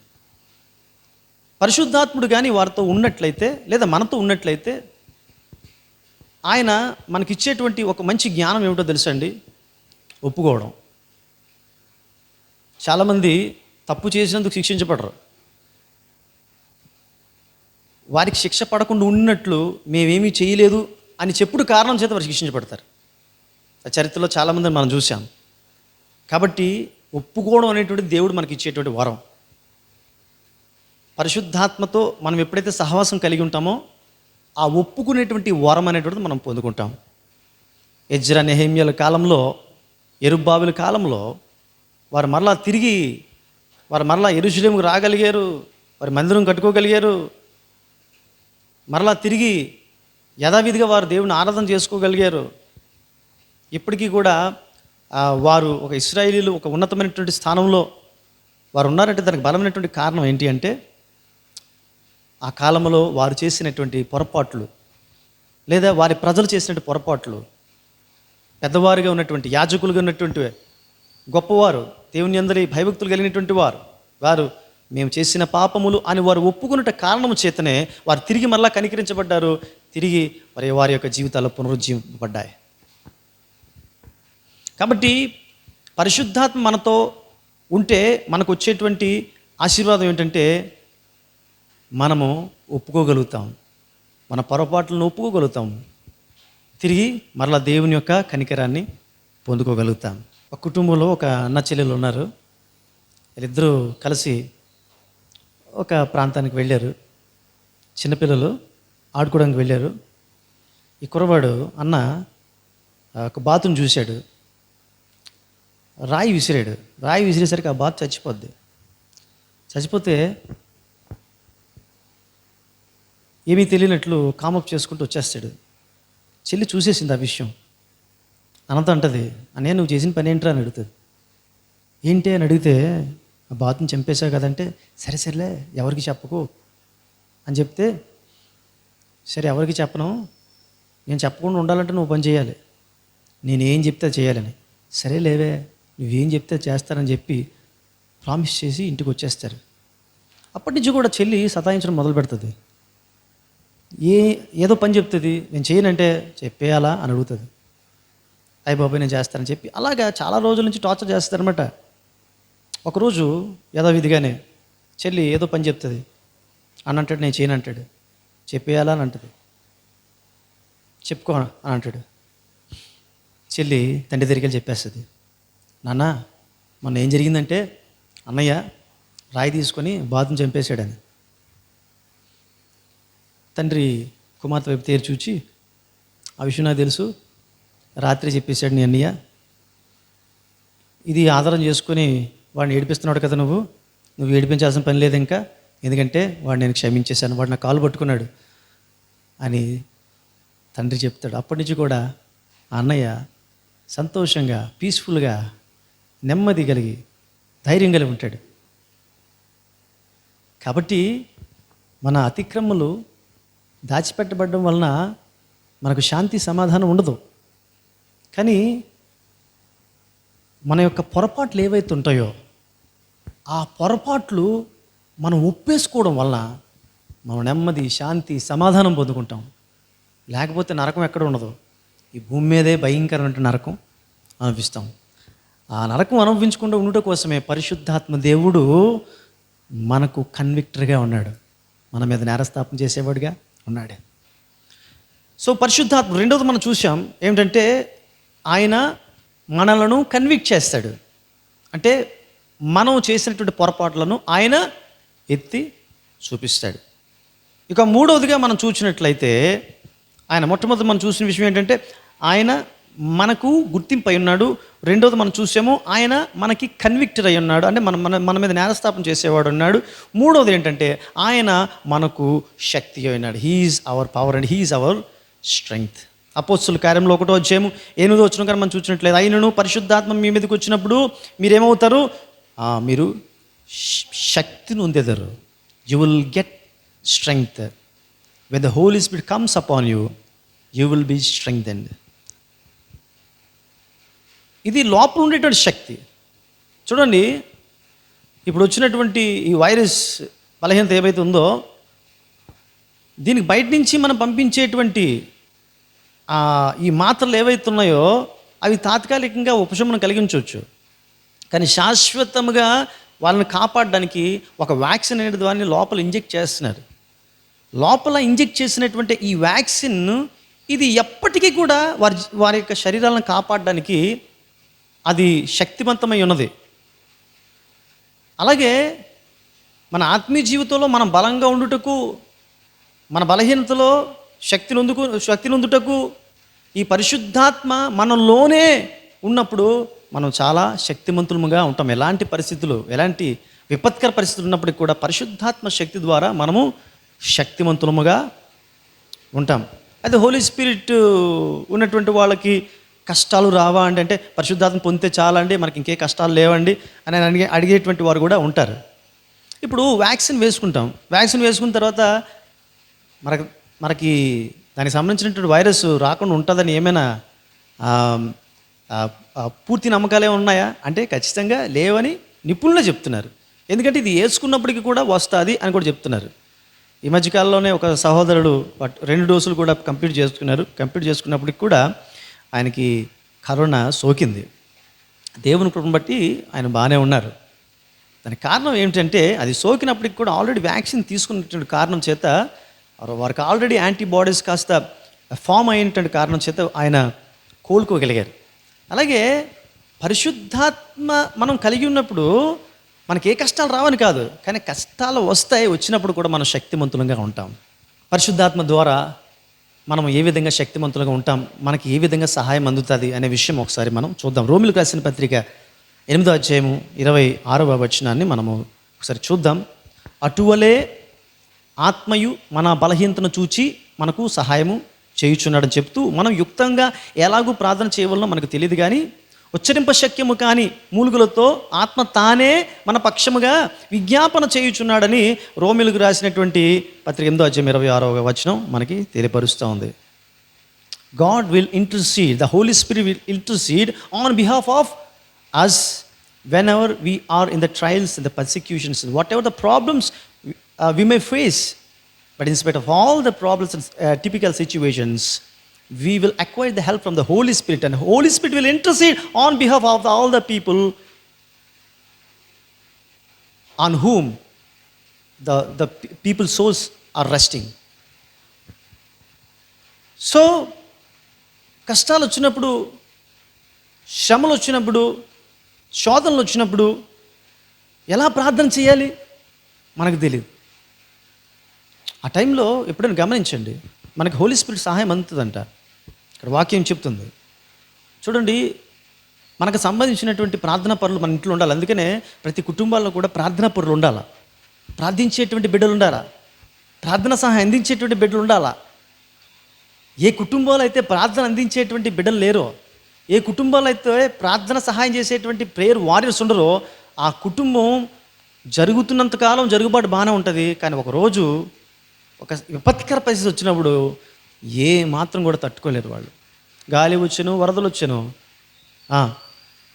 Speaker 1: పరిశుద్ధాత్ముడు కానీ వారితో ఉన్నట్లయితే, లేదా మనతో ఉన్నట్లయితే, ఆయన మనకిచ్చేటువంటి ఒక మంచి జ్ఞానం ఏమిటో తెలుసండి, ఒప్పుకోవడం. చాలామంది తప్పు చేసినందుకు శిక్షించబడరు, వారికి శిక్ష పడకుండా ఉన్నట్లు మేమేమీ చేయలేదు అని చెప్పుడు కారణం చేత వారు శిక్షించబడతారు. ఆ చరిత్రలో చాలామందిని మనం చూసాం. కాబట్టి ఒప్పుకోవడం అనేటువంటి దేవుడు మనకి ఇచ్చేటువంటి వరం. పరిశుద్ధాత్మతో మనం ఎప్పుడైతే సహవాసం కలిగి ఉంటామో ఆ ఒప్పుకునేటువంటి వరం అనేటువంటిది మనం పొందుకుంటాం. ఎజ్రా నెహెమ్యాల కాలంలో, యెరుబ్బాబెలు కాలంలో వారు మరలా యెరూషలేముకు రాగలిగారు, వారి మందిరం కట్టుకోగలిగారు, మరలా తిరిగి యథావిధిగా వారు దేవుని ఆరాధన చేసుకోగలిగారు. ఇప్పటికీ కూడా వారు ఒక ఇశ్రాయేలీలు ఒక ఉన్నతమైనటువంటి స్థానంలో వారు ఉన్నారంటే దానికి బలమైనటువంటి కారణం ఏంటి అంటే, ఆ కాలంలో వారు చేసినటువంటి పొరపాట్లు, లేదా వారి ప్రజలు చేసినటువంటి పొరపాట్లు, పెద్దవారుగా ఉన్నటువంటి యాజకులుగా ఉన్నటువంటి గొప్పవారు, దేవుని అందరి భయభక్తులు కలిగినటువంటి వారు మేము చేసిన పాపములు అని వారు ఒప్పుకున్నట కారణము చేతనే వారు తిరిగి మరలా కనికరించబడ్డారు, తిరిగి వారి యొక్క జీవితాల్లో పునరుజ్జీవింపబడ్డాయి. కాబట్టి పరిశుద్ధాత్మ మనతో ఉంటే మనకు వచ్చేటువంటి ఆశీర్వాదం ఏంటంటే, మనము ఒప్పుకోగలుగుతాం, మన పొరపాట్లను ఒప్పుకోగలుగుతాం, తిరిగి మరలా దేవుని యొక్క కనికరాన్ని పొందుకోగలుగుతాం. ఒక కుటుంబంలో ఒక అన్న చెల్లెలు ఉన్నారు. వీళ్ళిద్దరూ కలిసి ఒక ప్రాంతానికి వెళ్ళారు. చిన్నపిల్లలు ఆడుకోవడానికి వెళ్ళారు. ఈ కుర్రవాడు అన్న ఒక బాతును చూశాడు, రాయి విసిరేసరికి ఆ బాతు చచ్చిపోతే ఏమీ తెలియనట్లు కామప్ చేసుకుంటూ వచ్చేస్తాడు. చెల్లి చూసేసింది ఆ విషయం. అనంత అంటది, అన్నయ్య నువ్వు చేసిన పని ఏంట్రా అని అడుగుతుంది. ఏంటి అని అడిగితే, ఆ బాతుని చంపేశావు కదంటే, సరేలే ఎవరికి చెప్పకు అని చెప్తే, సరే ఎవరికి చెప్పను, నేను చెప్పకుండా ఉండాలంటే నువ్వు పని చేయాలి, నేనేం చెప్తే చేయాలని. సరే లేవే నువ్వేం చెప్తే చేస్తానని చెప్పి ప్రామిస్ చేసి ఇంటికి వచ్చేస్తారు. అప్పటి నుంచి కూడా చెల్లి సతాయించడం మొదలు పెడుతుంది. ఏదో పని చెప్తుంది, నేను చేయనంటే చెప్పేయాలా అని అడుగుతుంది. అయ్య బాబాయ్ నేను చేస్తానని చెప్పి అలాగా చాలా రోజుల నుంచి టార్చర్ చేస్తారనమాట. ఒకరోజు యథావిధిగానే చెల్లి ఏదో పని చెప్తుంది, అని అంటాడు నేను చేయనంటాడు, చెప్పేయాలా అని అంటుంది. చెప్పుకో అని అంటాడు. చెల్లి తండ్రి దగ్గరికి వెళ్ళి చెప్పేస్తుంది, నాన్న మొన్న ఏం జరిగిందంటే అన్నయ్య రాయి తీసుకొని బాతుని చంపేశాడని. తండ్రి కుమార్తె వైపు తేరి చూచి, ఆ విషయం నాకు తెలుసు, రాత్రి చెప్పేశాడు నీ అన్నయ్య, ఇది ఆధారం చేసుకొని వాడిని ఏడిపిస్తున్నాడు కదా, నువ్వు ఏడిపించాల్సిన పని లేదు ఇంకా, ఎందుకంటే వాడు నేను క్షమించేశాను, వాడు నా కాలు పట్టుకున్నాడు అని తండ్రి చెప్తాడు. అప్పటి నుంచి కూడా ఆ అన్నయ్య సంతోషంగా, పీస్ఫుల్గా, నెమ్మది కలిగి, ధైర్యం కలిగి ఉంటాడు. కాబట్టి మన అతిక్రమలు దాచిపెట్టబడడం వలన మనకు శాంతి సమాధానం ఉండదు. కానీ మన యొక్క పొరపాట్లు ఏవైతే ఉంటాయో ఆ పొరపాట్లు మనం ఒప్పేసుకోవడం వలన మనం నెమ్మది, శాంతి, సమాధానం పొందుకుంటాం. లేకపోతే నరకం ఎక్కడ ఉండదు, ఈ భూమి మీదే భయంకరమైన నరకం అనుభవిస్తాం. ఆ నరకం అనుభవించకుండా ఉండటం కోసమే పరిశుద్ధాత్మ దేవుడు మనకు కన్విక్టర్గా ఉన్నాడు, మన మీద నేరస్థాపన చేసేవాడుగా ఉన్నాడు. సో పరిశుద్ధాత్మ రెండవది మనం చూసాం ఏమిటంటే ఆయన మనలను కన్విక్ట్ చేస్తాడు. అంటే మనం చేసినటువంటి పొరపాట్లను ఆయన ఎత్తి చూపిస్తాడు. ఇక మూడవదిగా మనం చూసినట్లయితే ఆయన మొట్టమొదటి మనం చూసిన విషయం ఏంటంటే ఆయన మనకు గుర్తింపు అయి ఉన్నాడు. రెండవది మనం చూసాము ఆయన మనకి కన్విక్టర్ అయి ఉన్నాడు, అంటే మన మీద నేరస్థాపన చేసేవాడు ఉన్నాడు. మూడవది ఏంటంటే ఆయన మనకు శక్తి అయి ఉన్నాడు. He is our power and he is our strength. అపోస్తుల కార్యంలో 1వ అధ్యాయం 8వ వచనం కానీ మనం చూసినట్లయితే, ఆయనను పరిశుద్ధాత్మ మీ మీదకి వచ్చినప్పుడు మీరేమవుతారు, మీరు శక్తిని పొందేదారు. You will get strength. When the Holi spirit comes upon you, you will be strengthened. ఇది లోపల ఉండేటువంటి శక్తి. చూడండి, ఇప్పుడు వచ్చినటువంటి ఈ వైరస్ బలహీనత ఏవైతే ఉందో దీనికి బయట నుంచి మనం పంపించేటువంటి ఈ మాత్రలు ఏవైతే ఉన్నాయో అవి తాత్కాలికంగా ఉపశమనం కలిగించవచ్చు. కానీ శాశ్వతంగా వాళ్ళని కాపాడడానికి ఒక వ్యాక్సిన్ అనేది దాన్ని లోపల ఇంజెక్ట్ చేస్తున్నారు. లోపల ఇంజెక్ట్ చేసినటువంటి ఈ వ్యాక్సిన్ ఇది ఎప్పటికీ కూడా వారి యొక్క శరీరాలను కాపాడడానికి అది శక్తివంతమై ఉన్నది. అలాగే మన ఆత్మీయ జీవితంలో మనం బలంగా ఉండుటకు, మన బలహీనతలో శక్తి నొందుటకు ఈ పరిశుద్ధాత్మ మనలోనే ఉన్నప్పుడు మనం చాలా శక్తిమంతులుగా ఉంటాం. ఎలాంటి పరిస్థితులు, ఎలాంటి విపత్కర పరిస్థితులు ఉన్నప్పటికీ కూడా పరిశుద్ధాత్మ శక్తి ద్వారా మనము శక్తిమంతులముగా ఉంటాం. అయితే హోలీ స్పిరిట్ ఉన్నటువంటి వాళ్ళకి కష్టాలు రావా అంటే పరిశుద్ధాత్మ పొందితే చాలా అండి, మనకి ఇంకే కష్టాలు లేవండి అని అడిగేటువంటి వారు కూడా ఉంటారు. ఇప్పుడు వ్యాక్సిన్ వేసుకుంటాం. వ్యాక్సిన్ వేసుకున్న తర్వాత మనకి దానికి సంబంధించినటువంటి వైరస్ రాకుండా ఉంటుందని ఏమైనా పూర్తి నమ్మకాలే ఉన్నాయా అంటే ఖచ్చితంగా లేవని నిపుణులే చెప్తున్నారు. ఎందుకంటే ఇది వేసుకున్నప్పటికీ కూడా వస్తుంది అని కూడా చెప్తున్నారు. ఈ మధ్యకాలంలోనే ఒక సహోదరుడు 2 డోసులు కూడా కంప్లీట్ చేసుకున్నప్పటికి కూడా ఆయనకి కరోనా సోకింది. దేవుని కృపను బట్టి ఆయన బాగానే ఉన్నారు. దానికి కారణం ఏమిటంటే అది సోకినప్పటికి కూడా ఆల్రెడీ వ్యాక్సిన్ తీసుకున్నటువంటి కారణం చేత, వారికి ఆల్రెడీ యాంటీబాడీస్ కాస్త ఫామ్ అయినటువంటి కారణం చేత ఆయన కోలుకోగలిగారు. అలాగే పరిశుద్ధాత్మ మనం కలిగి ఉన్నప్పుడు మనకి ఏ కష్టాలు రావని కాదు, కానీ కష్టాలు వస్తాయి. వచ్చినప్పుడు కూడా మనం శక్తిమంతులుగా ఉంటాం. పరిశుద్ధాత్మ ద్వారా మనం ఏ విధంగా శక్తిమంతులుగా ఉంటాం, మనకి ఏ విధంగా సహాయం అందుతుంది అనే విషయం ఒకసారి మనం చూద్దాం. రోమిలకు రాసిన పత్రిక 8వ అధ్యాయము 26వ వచనాన్ని మనము ఒకసారి చూద్దాం. అటువలే ఆత్మయు మన బలహీనతను చూచి మనకు సహాయము చేయుచున్నాడని చెప్తూ, మనం యుక్తంగా ఎలాగూ ప్రార్థన చేయవలనో మనకు తెలియదు కానీ ఉచ్చరింప శక్యము కానీ మూలుగులతో ఆత్మ తానే మన పక్షముగా విజ్ఞాపన చేయుచున్నాడని రోమిలకు రాసినటువంటి పత్రిక 8వ అధ్యాయం 26వ వచనం మనకి తెలియపరుస్తూ ఉంది. God will intercede, the Holy Spirit will intercede on behalf of us whenever we are in the trials and the persecutions, whatever the problems we may face. But in spite of all the problems and typical situations, we will acquire the help from the Holy Spirit, and the Holy Spirit will intercede on behalf of all the people on whom people's souls are resting. So కష్టాలు వచ్చినప్పుడు, శ్రమలు వచ్చినప్పుడు, శోధనలు వచ్చినప్పుడు ఎలా ప్రార్థన చేయాలి మనకు తెలియదు. ఆ టైంలో ఎప్పుడైనా గమనించండి, మనకి హోలీ స్పిరిట్ సహాయం అందుతుందంట. ఇక్కడ వాక్యం చెప్తుంది చూడండి, మనకు సంబంధించినటువంటి ప్రార్థనా పరులు మన ఇంట్లో ఉండాలి. అందుకనే ప్రతి కుటుంబాల్లో కూడా ప్రార్థనా పరులు ఉండాలా, ప్రార్థించేటువంటి బిడ్డలు ఉండాలా, ప్రార్థన సహాయం అందించేటువంటి బిడ్డలు ఉండాలా. ఏ కుటుంబాలు అయితే ప్రార్థన అందించేటువంటి బిడ్డలు లేరో, ఏ కుటుంబాలు అయితే ప్రార్థన సహాయం చేసేటువంటి ప్రేయర్ వారియర్స్ ఉండరో, ఆ కుటుంబం జరుగుతున్నంతకాలం జరుగుబాటు బాగానే ఉంటుంది. కానీ ఒకరోజు ఒక విపత్కర పరిస్థితి వచ్చినప్పుడు ఏ మాత్రం కూడా తట్టుకోలేరు వాళ్ళు. గాలి వచ్చాను, వరదలు వచ్చాను,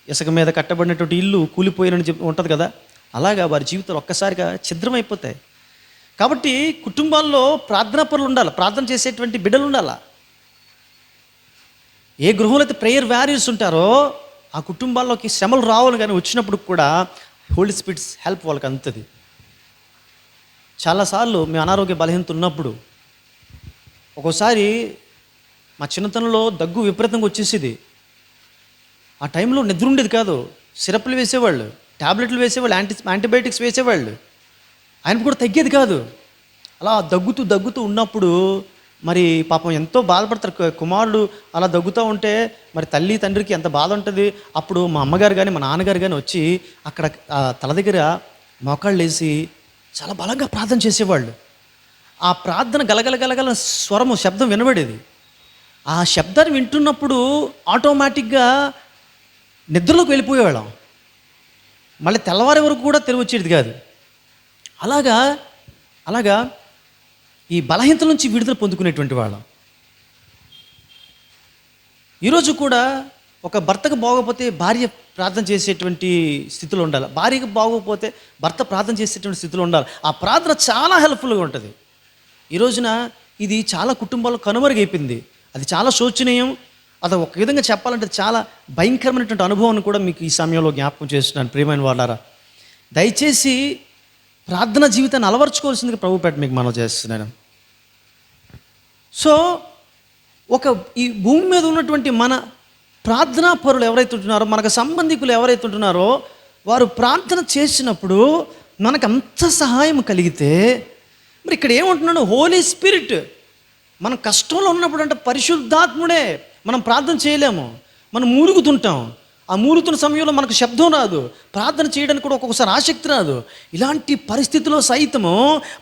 Speaker 1: ఇసుక మీద కట్టబడినటువంటి ఇల్లు కూలిపోయినని ఉంటుంది కదా, అలాగా వారి జీవితాలు ఒక్కసారిగా ఛిద్రమైపోతాయి. కాబట్టి కుటుంబాల్లో ప్రార్థనా పరులు ఉండాలి, ప్రార్థన చేసేటువంటి బిడ్డలు ఉండాలి. ఏ గృహంలో అయితే ప్రేయర్ వారియర్స్ ఉంటారో ఆ కుటుంబాల్లోకి శ్రమలు రావాలి, కానీ వచ్చినప్పుడు కూడా హోలీ స్పిరిట్స్ హెల్ప్ వాళ్ళకి అందుతుంది. చాలాసార్లు మేము అనారోగ్య బలహీనత ఉన్నప్పుడు ఒక్కోసారి మా చిన్నతనంలో దగ్గు విపరీతంగా వచ్చేసేది. ఆ టైంలో నిద్ర ఉండేది కాదు, సిరప్లు వేసేవాళ్ళు, ట్యాబ్లెట్లు వేసేవాళ్ళు, యాంటీబయాటిక్స్ వేసేవాళ్ళు, ఆయనకు కూడా తగ్గేది కాదు. అలా దగ్గుతూ ఉన్నప్పుడు మరి పాపం ఎంతో బాధపడతారు. కుమారుడు అలా దగ్గుతూ ఉంటే మరి తల్లి తండ్రికి ఎంత బాధ ఉంటుంది. అప్పుడు మా అమ్మగారు కానీ మా నాన్నగారు కానీ వచ్చి అక్కడ తల దగ్గర మోకాళ్ళు వేసి చాలా బలంగా ప్రార్థన చేసేవాళ్ళు. ఆ ప్రార్థన గలగల స్వరము శబ్దం వినబడేది. ఆ శబ్దాన్ని వింటున్నప్పుడు ఆటోమేటిక్గా నిద్రలోకి వెళ్ళిపోయేవాళ్ళం. మళ్ళీ తెల్లవారి వరకు కూడా తెలివి వచ్చేది కాదు. అలాగా ఈ బలహీనతల నుంచి విడుదల పొందుకునేటువంటి వాళ్ళం. ఈరోజు కూడా ఒక భర్తకు బాగోకపోతే భార్య ప్రార్థన చేసేటువంటి స్థితిలో ఉండాలి, భార్యకు బాగోకపోతే భర్త ప్రార్థన చేసేటువంటి స్థితిలో ఉండాలి. ఆ ప్రార్థన చాలా హెల్ప్ఫుల్గా ఉంటుంది. ఈ రోజున ఇది చాలా కుటుంబాల్లో కనుమరుగైపోయింది. అది చాలా శోచనీయం. అది ఒక విధంగా చెప్పాలంటే చాలా భయంకరమైనటువంటి అనుభవాన్ని కూడా మీకు ఈ సమయంలో జ్ఞాపకం చేస్తున్నాను. ప్రియమైన వాళ్ళారా, దయచేసి ప్రార్థన జీవితాన్ని అలవర్చుకోవాల్సిందిగా ప్రభు పేట మీకు మనవి చేస్తున్నాను. సో ఈ భూమి మీద ఉన్నటువంటి మన ప్రార్థనా పరులు ఎవరైతే ఉంటున్నారో, మనకు సంబంధికులు ఎవరైతే ఉంటున్నారో, వారు ప్రార్థన చేసినప్పుడు మనకు అంత సహాయం కలిగితే, మరి ఇక్కడ ఏమంటున్నాడు? హోలీ స్పిరిట్. మనం కష్టంలో ఉన్నప్పుడు అంటే పరిశుద్ధాత్ముడే. మనం ప్రార్థన చేయలేము, మనం మూలుగుతుంటాం. ఆ మూలుగుతున్న సమయంలో మనకు శబ్దం రాదు, ప్రార్థన చేయడానికి కూడా ఒక్కొక్కసారి ఆసక్తి రాదు. ఇలాంటి పరిస్థితిలో సైతము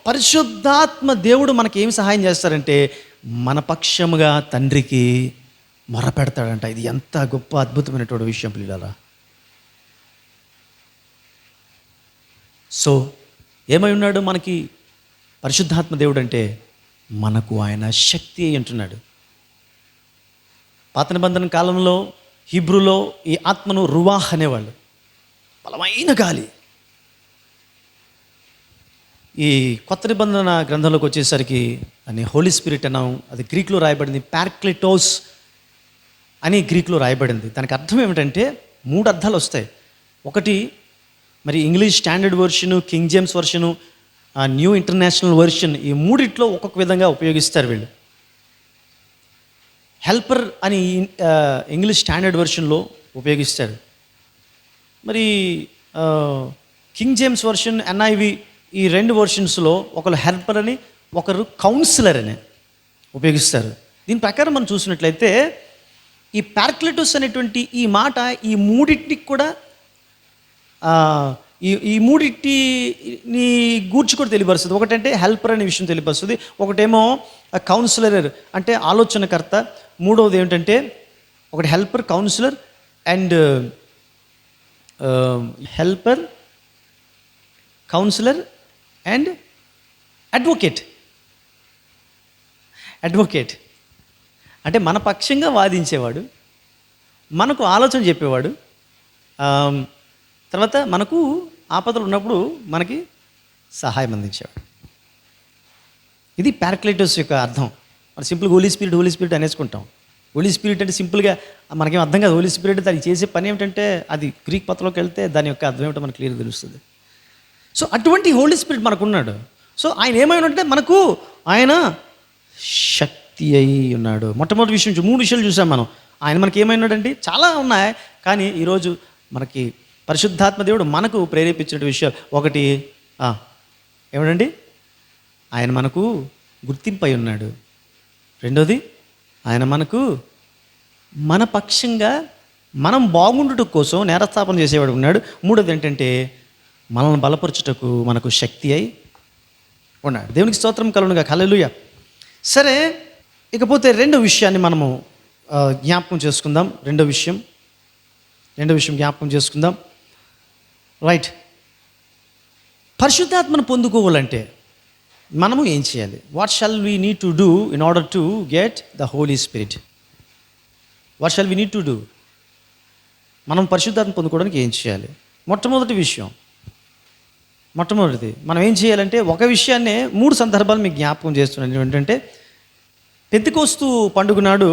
Speaker 1: పరిశుద్ధాత్మ దేవుడు మనకి ఏమి సహాయం చేస్తారంటే, మన పక్షముగా తండ్రికి మొరపెడతాడంట. ఇది ఎంత గొప్ప అద్భుతమైనటువంటి విషయం పిల్లలారా. సో ఏమై ఉన్నాడు మనకి పరిశుద్ధాత్మ దేవుడు అంటే? మనకు ఆయన శక్తి అంటున్నాడు. పాత నిబంధన కాలంలో హీబ్రూలో ఈ ఆత్మను రువాహ్ అనేవాళ్ళు, బలమైన గాలి. ఈ కొత్త నిబంధన గ్రంథంలోకి వచ్చేసరికి దాన్ని హోలీ స్పిరిట్ అన్నాం. అది గ్రీక్లో రాయబడింది, పార్క్లిటోస్ అని గ్రీక్లో రాయబడింది. దానికి అర్థం ఏమిటంటే 3 అర్థాలు వస్తాయి. ఒకటి మరి English standard version, King James version, new international version, ఈ మూడిట్లో ఒక్కొక్క విధంగా ఉపయోగిస్తారు వీళ్ళు. హెల్పర్ అని ఇంగ్లీష్ స్టాండర్డ్ వర్షన్లో ఉపయోగిస్తారు. మరి కింగ్ జేమ్స్ వర్షన్, ఎన్ఐవి, ఈ 2 వర్షన్స్లో ఒకరు హెల్పర్ అని, ఒకరు కౌన్సిలర్ అని ఉపయోగిస్తారు. దీని ప్రకారం మనం చూసినట్లయితే ఈ పార్క్లిటోస్ అనేటువంటి ఈ మాట ఈ మూడింటికి కూడా ఈ మూడింటిని గూర్చి కూడా తెలియపరుస్తుంది. ఒకటంటే హెల్పర్ అనే విషయం తెలియపరుస్తుంది, ఒకటేమో కౌన్సిలర్ అంటే ఆలోచనకర్త, మూడవది ఏమిటంటే ఒకటి helper, counsellor and helper, counsellor and advocate. అంటే మన పక్షంగా వాదించేవాడు, మనకు ఆలోచన చెప్పేవాడు, తర్వాత మనకు ఆపదలు ఉన్నప్పుడు మనకి సహాయం అందించేవాడు. ఇది పార్క్లిటోస్ యొక్క అర్థం. మనం సింపుల్గా హోలీ స్పిరిట్ అనేసుకుంటాం. హోలీ స్పిరిట్ అంటే సింపుల్గా మనకేం అర్థం కాదు. హోలీ స్పిరిట్ దానికి చేసే పని ఏమిటంటే, అది గ్రీక్ పత్రంలోకి వెళ్తే దాని యొక్క అర్థం ఏమిటో మనకు క్లియర్గా తెలుస్తుంది. సో అటువంటి హోలీ స్పిరిట్ మనకు ఉన్నాడు. సో ఆయన ఏమైనా మనకు ఆయన శక్తి శక్తి అయి ఉన్నాడు. మొట్టమొదటి విషయం 3 విషయాలు చూసాం మనం. ఆయన మనకి ఏమైనాడండి? చాలా ఉన్నాయి, కానీ ఈరోజు మనకి పరిశుద్ధాత్మ దేవుడు మనకు ప్రేరేపించిన విషయాలు. ఒకటి ఏమిటండి? ఆయన మనకు గుర్తింపై ఉన్నాడు. రెండోది, ఆయన మనకు మన పక్షంగా మనం బాగుండుట కోసం నేరస్థాపన చేసేవాడు ఉన్నాడు. మూడోది ఏంటంటే, మనల్ని బలపరచుటకు మనకు శక్తి అయి ఉన్నాడు. దేవునికి స్తోత్రం కలుగునుగా. హల్లెలూయా. సరే, ఇకపోతే రెండో విషయాన్ని మనము జ్ఞాపకం చేసుకుందాం. రెండో విషయం జ్ఞాపకం చేసుకుందాం. రైట్. పరిశుద్ధాత్మను పొందుకోవాలంటే మనము ఏం చేయాలి? What shall we need to do in order to get the Holi Spirit? What shall we need to do? మనం పరిశుద్ధాత్మ పొందుకోవడానికి ఏం చేయాలి? మొట్టమొదటిది మనం ఏం చేయాలంటే, ఒక విషయాన్నే 3 సందర్భాలు మీకు జ్ఞాపకం చేస్తున్నాను. ఏంటంటే, పెంతెకోస్తు పండుగ నాడు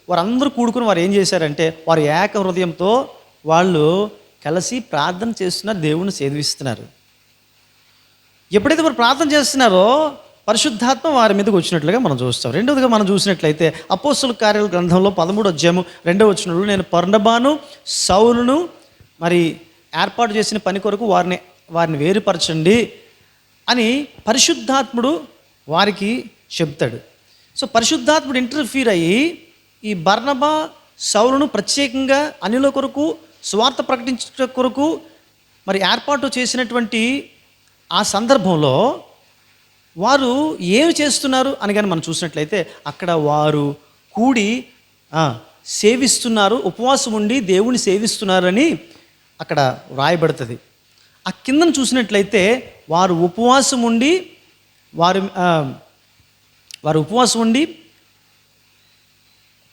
Speaker 1: వారందరూ కూడుకుని వారు ఏం చేశారంటే, వారు ఏక హృదయంతో వాళ్ళు కలిసి ప్రార్థన చేస్తున్నారు, దేవుణ్ణి సేవిస్తున్నారు. ఎప్పుడైతే వారు ప్రార్థన చేస్తున్నారో పరిశుద్ధాత్మ వారి మీదకి వచ్చినట్లుగా మనం చూస్తాం. రెండవదిగా మనం చూసినట్లయితే అపోస్తలుల కార్యాల గ్రంథంలో 13వ అధ్యాయము 2వ వచనంలో, నేను బర్నబాను సౌలును మరి ఏర్పాటు చేసిన పని కొరకు వారిని వేరుపరచండి అని పరిశుద్ధాత్ముడు వారికి చెప్తాడు. సో పరిశుద్ధాత్ముడు ఇంటర్ఫీర్ అయ్యి ఈ బర్నబా సౌలును ప్రత్యేకంగా అన్యుల కొరకు సువార్త ప్రకటించడం కొరకు మరి ఏర్పాటు చేసినటువంటి ఆ సందర్భంలో వారు ఏమి చేస్తున్నారు అని కానీ మనం చూసినట్లయితే, అక్కడ వారు కూడి సేవిస్తున్నారు, ఉపవాసం ఉండి దేవుని సేవిస్తున్నారని అక్కడ వ్రాయబడుతుంది. ఆ కిందను చూసినట్లయితే వారు ఉపవాసం ఉండి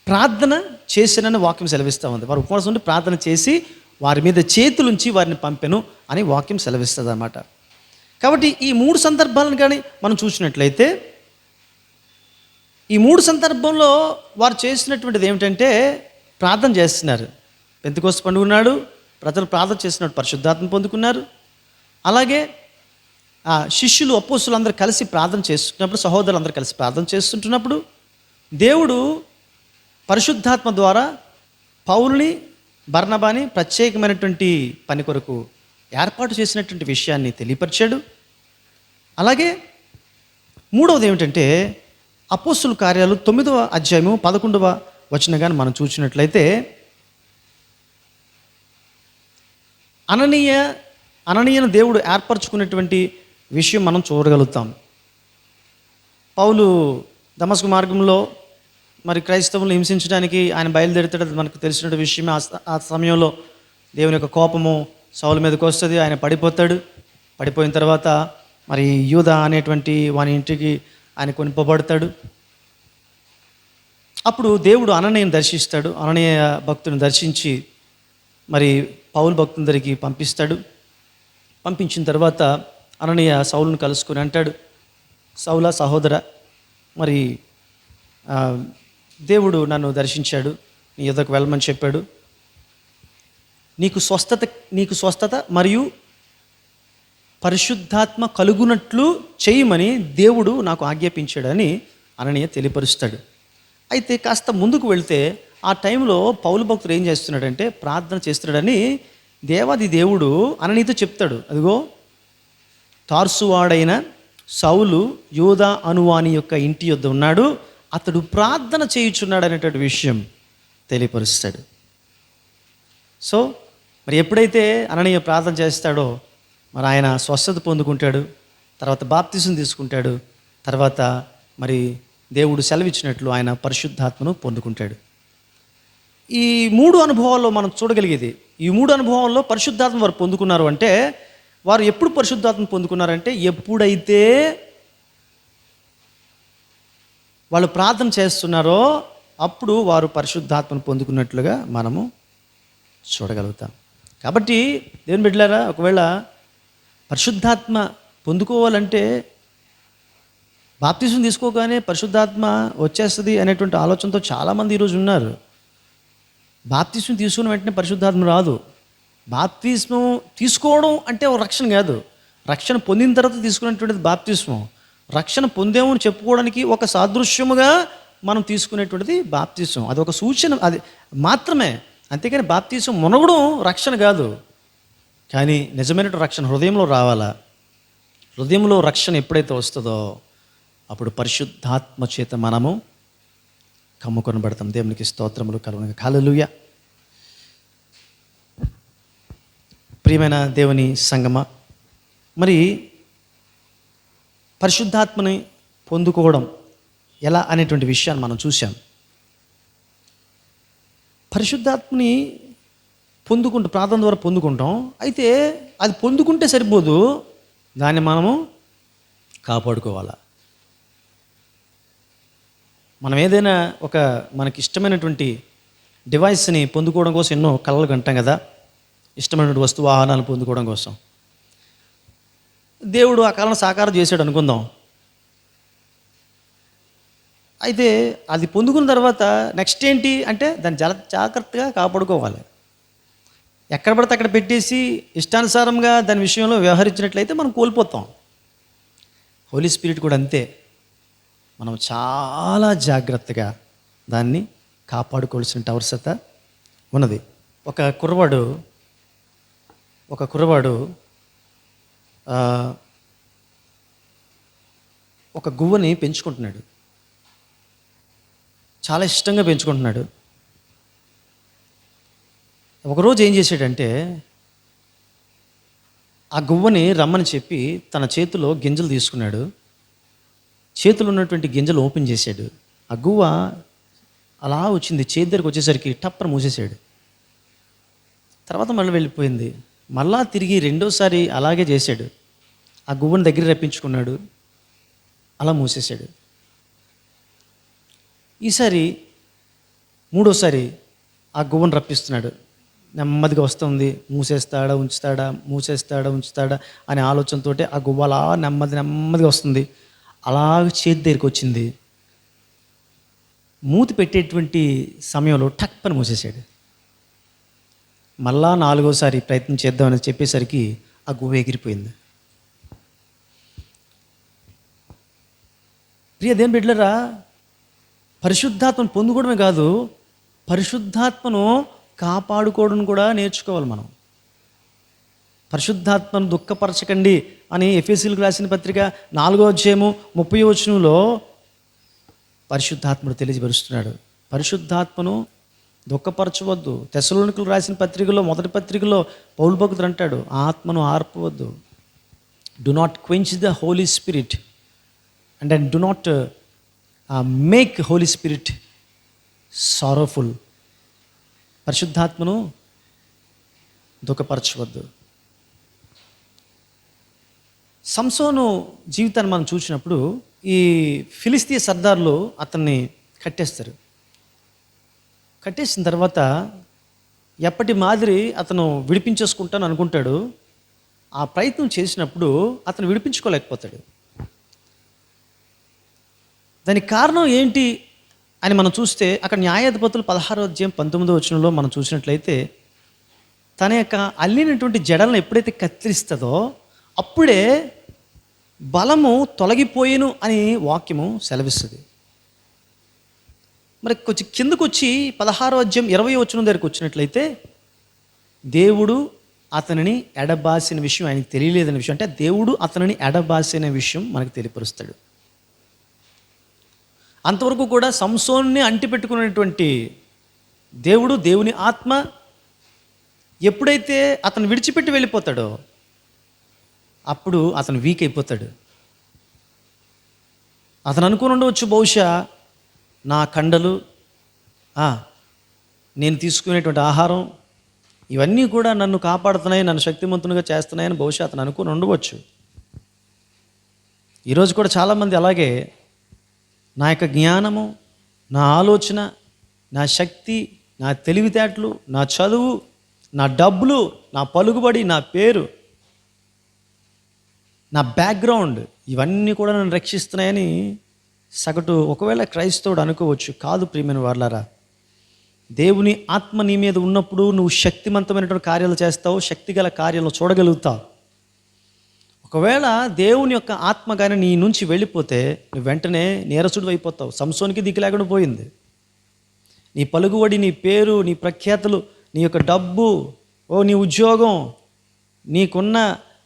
Speaker 1: ప్రార్థన చేసినని వాక్యం సెలవిస్తూ ఉంది. వారు ఉపవాసం ఉండి ప్రార్థన చేసి వారి మీద చేతులుంచి వారిని పంపెను అని వాక్యం సెలవిస్తుంది అన్నమాట. కాబట్టి ఈ 3 సందర్భాలను కానీ మనం చూసినట్లయితే, ఈ 3 సందర్భంలో వారు చేసినటువంటిది ఏమిటంటే ప్రార్థన చేస్తున్నారు. పెంతెకోస్తు పండుగ నాడు ప్రజలు ప్రార్థన చేసినట్టు పరిశుద్ధాత్మ పొందుకున్నారు. అలాగే శిష్యులు అపోస్తులు అందరూ కలిసి ప్రార్థన చేస్తున్నప్పుడు, సహోదరులు అందరూ కలిసి ప్రార్థన చేస్తుంటున్నప్పుడు దేవుడు పరిశుద్ధాత్మ ద్వారా పౌలుని బర్నబాని ప్రత్యేకమైనటువంటి పని కొరకు ఏర్పాటు చేసినటువంటి విషయాన్ని తెలియపరిచాడు. అలాగే మూడవది ఏమిటంటే, అపోస్తుల కార్యాలు 9వ అధ్యాయము 11వ వచనం కానీ మనం చూసినట్లయితే, అననీయను దేవుడు ఏర్పరచుకున్నటువంటి విషయం మనం చూడగలుగుతాం. పౌలు దమస్కు మార్గంలో మరి క్రైస్తవులను హింసించడానికి ఆయన బయలుదేరుతాడు. మనకు తెలిసిన విషయం. ఆ సమయంలో దేవుని యొక్క కోపము సౌలు మీదకి వస్తుంది. ఆయన పడిపోతాడు. పడిపోయిన తర్వాత మరి యూదా అనేటువంటి వాని ఇంటికి ఆయన కొనిపోబడతాడు. అప్పుడు దేవుడు అననీయను దర్శిస్తాడు. అననీయ భక్తుని దర్శించి మరి పౌలు భక్తుని దగ్గరికి పంపిస్తాడు. పంపించిన తర్వాత అననీయ సౌలును కలుసుకొని అంటాడు, సౌలా సహోదర, మరి దేవుడు నన్ను దర్శించాడు, నీ యొద్దకు వెళ్ళమని చెప్పాడు. నీకు స్వస్థత మరియు పరిశుద్ధాత్మ కలుగునట్లు చేయమని దేవుడు నాకు ఆజ్ఞాపించాడని అననీయ తెలియపరుస్తాడు. అయితే కాస్త ముందుకు వెళ్తే ఆ టైంలో పౌలు భక్తుడు ఏం చేస్తున్నాడంటే ప్రార్థన చేస్తున్నాడని దేవాది దేవుడు అననీయతో చెప్తాడు. అదిగో తార్సువాడైన సౌలు యూదా అనువాని యొక్క ఇంటి యొద్ద ఉన్నాడు, అతడు ప్రార్థన చేయుచున్నాడు అనేటువంటి విషయం తెలియపరుస్తాడు. సో మరి ఎప్పుడైతే అననీయ ప్రార్థన చేస్తాడో మరి ఆయన స్వస్థత పొందుకుంటాడు. తర్వాత బాప్తిసం తీసుకుంటాడు. తర్వాత మరి దేవుడు సెలవిచ్చినట్లు ఆయన పరిశుద్ధాత్మను పొందుకుంటాడు. ఈ 3 అనుభవాల్లో మనం చూడగలిగేది, ఈ 3 అనుభవాల్లో పరిశుద్ధాత్మ వారు పొందుకున్నారు అంటే, వారు ఎప్పుడు పరిశుద్ధాత్మ పొందుకున్నారంటే ఎప్పుడైతే వాళ్ళు ప్రార్థన చేస్తున్నారో అప్పుడు వారు పరిశుద్ధాత్మను పొందుకున్నట్లుగా మనము చూడగలుగుతాం. కాబట్టి దేవుని బిడ్డలారా, ఒకవేళ పరిశుద్ధాత్మ పొందుకోవాలంటే బాప్తిజం తీసుకోగానే పరిశుద్ధాత్మ వచ్చేస్తుంది అనేటువంటి ఆలోచనతో చాలామంది ఈరోజు ఉన్నారు. బాప్తిజం తీసుకున్న వెంటనే పరిశుద్ధాత్మ రాదు. బాప్తిస్మం తీసుకోవడం అంటే ఒక రక్షణ కాదు. రక్షణ పొందిన తర్వాత తీసుకున్నటువంటిది బాప్తిస్మం. రక్షణ పొందేమని చెప్పుకోవడానికి ఒక సాదృశ్యముగా మనం తీసుకునేటువంటిది బాప్తీసం. అది ఒక సూచన, అది మాత్రమే. అంతేకాని బాప్తీసం మునగడం రక్షణ కాదు. కానీ నిజమైనటువంటి రక్షణ హృదయంలో రావాలా. హృదయంలో రక్షణ ఎప్పుడైతే వస్తుందో అప్పుడు పరిశుద్ధాత్మ చేత మనము కమ్ముకొనబడతాం. దేవునికి స్తోత్రములు కలుగును. హల్లెలూయా. ప్రియమైన దేవుని సంగమా, మరి పరిశుద్ధాత్మని పొందుకోవడం ఎలా అనేటువంటి విషయాన్ని మనం చూసాం. పరిశుద్ధాత్మని ప్రార్థన ద్వారా పొందుకుంటాం. అయితే అది పొందుకుంటే సరిపోదు, దాన్ని మనము కాపాడుకోవాలా. మనం ఏదైనా ఒక మనకి ఇష్టమైనటువంటి డివైస్ని పొందుకోవడం కోసం ఎన్నో కలలు కంటాం కదా, ఇష్టమైనటువంటి వస్తు వాహనాలు పొందుకోవడం కోసం. దేవుడు ఆ కళను సాకారం చేశాడు అనుకుందాం. అయితే అది పొందుకున్న తర్వాత నెక్స్ట్ ఏంటి అంటే దాన్ని జాగ్రత్తగా కాపాడుకోవాలి. ఎక్కడ పడితే అక్కడ పెట్టేసి ఇష్టానుసారంగా దాని విషయంలో వ్యవహరించినట్లయితే మనం కోల్పోతాం. హోలీ స్పిరిట్ కూడా అంతే. మనం చాలా జాగ్రత్తగా దాన్ని కాపాడుకోవాల్సిన అవసరత ఉన్నది. ఒక కుర్రవాడు ఒక గువ్వని పెంచుకుంటున్నాడు. చాలా ఇష్టంగా పెంచుకుంటున్నాడు. ఒకరోజు ఏం చేశాడంటే ఆ గువ్వని రమ్మని చెప్పి తన చేతిలో గింజలు తీసుకున్నాడు. చేతిలో ఉన్నటువంటి గింజలు ఓపెన్ చేశాడు. ఆ గువ్వ అలా వచ్చింది, చేతి దగ్గరికి వచ్చేసరికి టప్పర్ మూసేశాడు. తర్వాత మళ్ళీ వెళ్ళిపోయింది. మళ్ళా తిరిగి రెండోసారి అలాగే చేశాడు. ఆ గువ్వని దగ్గర రప్పించుకున్నాడు, అలా మూసేశాడు. ఈసారి మూడోసారి ఆ గువ్వను రప్పిస్తున్నాడు. నెమ్మదిగా వస్తుంది. మూసేస్తాడా ఉంచుతాడా అనే ఆలోచనతో ఆ గువ్వ అలా నెమ్మదిగా వస్తుంది. అలాగ చేతి దగ్గరికి వచ్చింది. మూతి పెట్టేటువంటి సమయంలో టక్ పని మూసేశాడు. మళ్ళా నాలుగోసారి ప్రయత్నం చేద్దామని చెప్పేసరికి ఆ గువ్వ ఎగిరిపోయింది. ప్రియ దేవుని బిడ్డలారా, పరిశుద్ధాత్మను పొందుకోవడమే కాదు, పరిశుద్ధాత్మను కాపాడుకోవడం కూడా నేర్చుకోవాలి మనం. పరిశుద్ధాత్మను దుఃఖపరచకండి అని ఎఫెసీయులకు రాసిన పత్రిక 4వ అధ్యాయము 30వ వచనంలో పరిశుద్ధాత్ముడు తెలియపరుస్తున్నాడు. పరిశుద్ధాత్మను దుఃఖపరచవద్దు. తెస్సలోనికీయులకు రాసిన పత్రికలో మొదటి పత్రికలో పౌలు భక్తుడు అంటాడు, ఆత్మను ఆర్పవద్దు. Do not quench the Holi spirit and do not make holy spirit sorrowful. పరిశుద్ధాత్మను దుఃఖపరచవద్దు. సంసోను జీవితాన్ని మనం చూసినప్పుడు ఈ ఫిలిస్తీయ సర్దార్లు అతన్ని కట్టేస్తారు. కట్టేసిన తర్వాత ఎప్పటి మాదిరి అతను విడిపించేసుకుంటాను అనుకుంటాడు. ఆ ప్రయత్నం చేసినప్పుడు అతను విడిపించుకోలేకపోతాడు. దానికి కారణం ఏంటి అని మనం చూస్తే అక్కడ న్యాయాధిపతులు 16వ అధ్యాయం 19వ వచనంలో మనం చూసినట్లయితే తన యొక్క అల్లినటువంటి జడలను ఎప్పుడైతే కత్తిరిస్తుందో అప్పుడే బలము తొలగిపోయేను అని వాక్యము సెలవిస్తుంది. మరి కొంచెం కిందకు వచ్చి 16వ అధ్యాయం 20వ వచనం దగ్గరికి వచ్చినట్లయితే దేవుడు అతనిని ఎడబాసిన విషయం ఆయనకు తెలియలేదనే విషయం, అంటే దేవుడు అతనిని ఎడబాసిన విషయం మనకు తెలియపరుస్తాడు. అంతవరకు కూడా సంసోన్ని అంటిపెట్టుకున్నటువంటి దేవుడు, దేవుని ఆత్మ ఎప్పుడైతే అతను విడిచిపెట్టి వెళ్ళిపోతాడో అప్పుడు అతను వీక్ అయిపోతాడు. అతను అనుకుని ఉండవచ్చు, బహుశా నా కండలు, నేను తీసుకునేటువంటి ఆహారం ఇవన్నీ కూడా నన్ను కాపాడుతున్నాయి, నన్ను శక్తివంతునిగా చేస్తున్నాయని బహుశా అతను అనుకుని ఉండవచ్చు. ఈరోజు కూడా చాలామంది అలాగే నా యొక్క జ్ఞానము, నా ఆలోచన, నా శక్తి, నా తెలివితేటలు, నా చదువు, నా డబ్బులు, నా పలుకుబడి, నా పేరు, నా బ్యాక్గ్రౌండ్ ఇవన్నీ కూడా నన్ను రక్షిస్తున్నాయని సగటు ఒకవేళ క్రైస్తవుడు అనుకోవచ్చు. కాదు ప్రియమైన వారలారా, దేవుని ఆత్మ నీ మీద ఉన్నప్పుడు నువ్వు శక్తివంతమైనటువంటి కార్యాలు చేస్తావు, శక్తిగల కార్యాలను చూడగలుగుతావు. ఒకవేళ దేవుని యొక్క ఆత్మ కానీ నీ నుంచి వెళ్ళిపోతే నువ్వు వెంటనే నీరసుడు అయిపోతావు. సంసోనికి దిక్కు లేకుండా పోయింది. నీ పలుకుబడి, నీ పేరు, నీ ప్రఖ్యాతులు, నీ యొక్క డబ్బు, నీ ఉద్యోగం, నీకున్న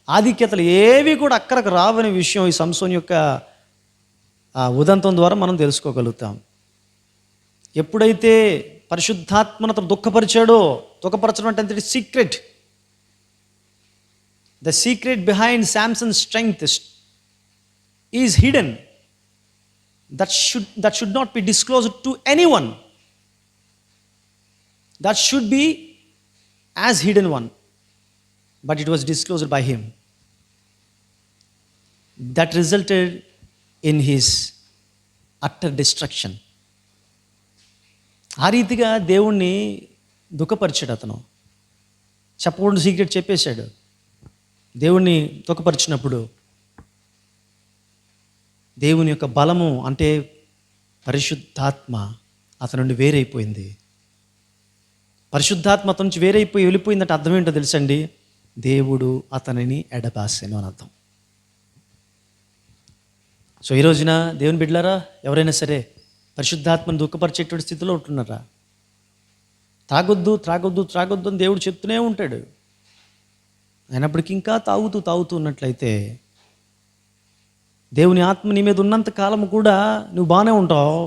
Speaker 1: ఆధిక్యతలు ఏవి కూడా అక్కడికి రావనే విషయం ఈ సంసోన్ యొక్క ఉదంతం ద్వారా మనం తెలుసుకోగలుగుతాం. ఎప్పుడైతే పరిశుద్ధాత్మను అతను దుఃఖపరచడం అంటే secret. The secret behind Samson's strength is hidden. That should not be disclosed to anyone. That should be as hidden one. But it was disclosed by him. That resulted in his utter destruction. ఆ రీతిగా దేవుణ్ణి దుఃఖపరిచాడు అతను. చెప్పకుండా సీక్రెట్ చెప్పేశాడు. దేవుణ్ణి దుఃఖపరిచినప్పుడు దేవుని యొక్క బలము అంటే పరిశుద్ధాత్మ అతని నుండి వేరైపోయింది. పరిశుద్ధాత్మ అతని నుంచి వెళ్ళిపోయిందంటే అర్థం ఏంటో తెలుసండి? దేవుడు అతనిని ఎడబాసెను అని అర్థం. సో ఈ రోజున దేవుని బిడ్డలారా, ఎవరైనా సరే పరిశుద్ధాత్మను దుఃఖపరిచేటువంటి స్థితిలో ఉంటున్నారా? త్రాగొద్దు అని దేవుడు చెప్తూనే ఉంటాడు. అయినప్పటికీ ఇంకా తాగుతూ ఉన్నట్లయితే దేవుని ఆత్మ నీ మీద ఉన్నంత కాలం కూడా నువ్వు బాగానే ఉంటావు.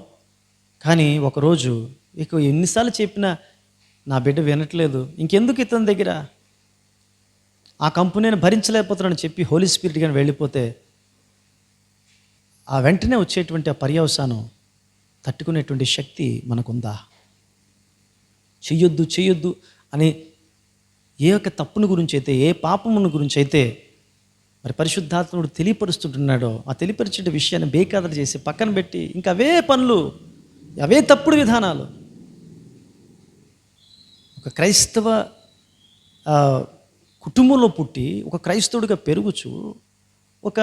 Speaker 1: కానీ ఒకరోజు ఎన్నిసార్లు చెప్పినా నా బిడ్డ వినట్లేదు, ఇంకెందుకు ఇతని దగ్గర ఆ కంపెనీని భరించలేకపోతున్నానని చెప్పి హోలీ స్పిరిట్ కానీ వెళ్ళిపోతే ఆ వెంటనే వచ్చేటువంటి ఆ పర్యవసానం తట్టుకునేటువంటి శక్తి మనకుందా? చెయ్యొద్దు అని ఏ యొక్క తప్పుని గురించి అయితే, ఏ పాపమును గురించి అయితే మరి పరిశుద్ధాత్ముడు తెలియపరుస్తుంటున్నాడో ఆ తెలియపరిచే విషయాన్ని బేఖాతరు చేసి పక్కన పెట్టి ఇంకా అవే పనులు, అవే తప్పుడు విధానాలు. ఒక క్రైస్తవ కుటుంబంలో పుట్టి ఒక క్రైస్తవుడిగా పెరుగుచు, ఒక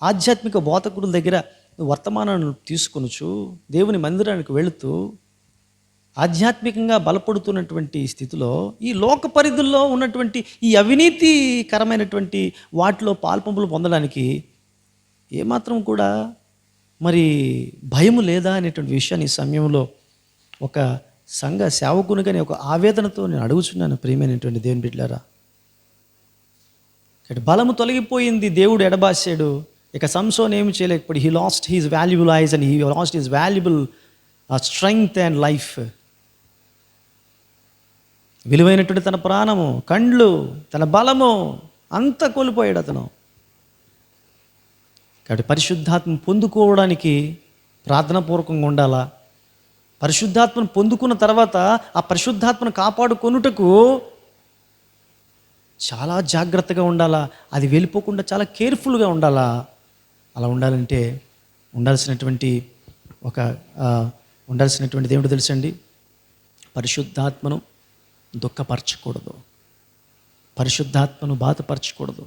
Speaker 1: ఆధ్యాత్మిక బోధకుడుల దగ్గర వర్తమానాన్ని తీసుకొనుచు, దేవుని మందిరానికి వెళుతూ ఆధ్యాత్మికంగా బలపడుతున్నటువంటి స్థితిలో ఈ లోక పరిధుల్లో ఉన్నటువంటి ఈ అవినీతికరమైనటువంటి వాటిలో పాల్పంపులు పొందడానికి ఏమాత్రం కూడా మరి భయము లేదా అనేటువంటి విషయాన్ని ఈ సమయంలో ఒక సంఘ సేవకునిగానే ఒక ఆవేదనతో నేను అడుగుచున్నాను. ప్రియమైనటువంటి దేవుని బిడ్డలారా, ఇక్కడ బలము తొలగిపోయింది, దేవుడు ఎడబాసాడు. ఇక సంసోన్ ఏమి చేయలేకపోయి. He lost his valuable eyes and he lost his valuable strength and life. విలువైనటువంటి తన ప్రాణము, కండ్లు, తన బలము అంతా కోల్పోయాడు అతను. కాబట్టి పరిశుద్ధాత్మ పొందుకోవడానికి ప్రార్థనాపూర్వకంగా ఉండాలా. పరిశుద్ధాత్మను పొందుకున్న తర్వాత ఆ పరిశుద్ధాత్మను కాపాడుకొనుటకు చాలా జాగ్రత్తగా ఉండాలా. అది వెళ్ళిపోకుండా చాలా కేర్ఫుల్గా ఉండాలా. అలా ఉండాలంటే ఉండాల్సినటువంటి ఏమిటో తెలుసండి? పరిశుద్ధాత్మను దుఃఖపరచకూడదు, పరిశుద్ధాత్మను బాధపరచకూడదు.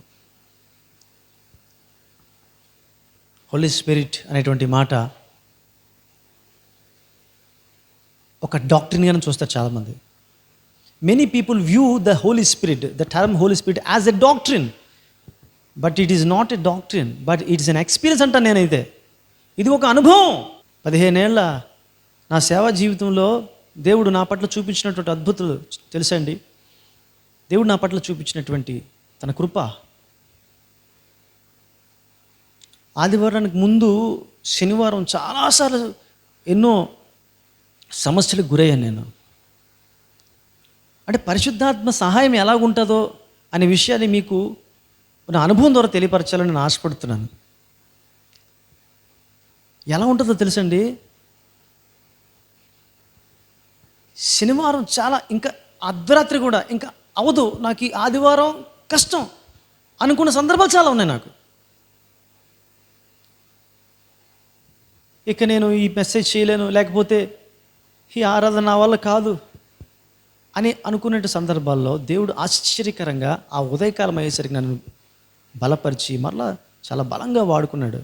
Speaker 1: హోలీ స్పిరిట్ అనేటువంటి మాట ఒక డాక్ట్రిన్గానే చూస్తారు చాలామంది. Many people view the Holi Spirit, the term Holy Spirit as a doctrine, but it is not a doctrine, but it's an experience అంటాను నేనైతే. ఇది ఒక అనుభవం. 15 ఏళ్ళ నా సేవా జీవితంలో దేవుడు నా పట్ల చూపించినటువంటి అద్భుతాలు తెలుసండి. దేవుడు నా పట్ల చూపించినటువంటి తన కృప. ఆదివారానికి ముందు శనివారం చాలాసార్లు ఎన్నో సమస్యలకు గురయ్యాను నేను. అంటే పరిశుద్ధాత్మ సహాయం ఎలాగుంటుందో అనే విషయాన్ని మీకు నా అనుభవం ద్వారా తెలియపరచాలని నేను ఆశపడుతున్నాను. ఎలా ఉంటుందో తెలుసండి, శనివారం చాలా ఇంకా అర్ధరాత్రి కూడా ఇంకా అవదు, నాకు ఈ ఆదివారం కష్టం అనుకున్న సందర్భాలు చాలా ఉన్నాయి నాకు. ఇక నేను ఈ మెసేజ్ చేయలేను, లేకపోతే ఈ ఆరాధన నా వల్ల కాదు అని అనుకునే సందర్భాల్లో దేవుడు ఆశ్చర్యకరంగా ఆ ఉదయకాలం అయ్యేసరికి నన్ను బలపరిచి మరలా చాలా బలంగా వాడుకున్నాడు.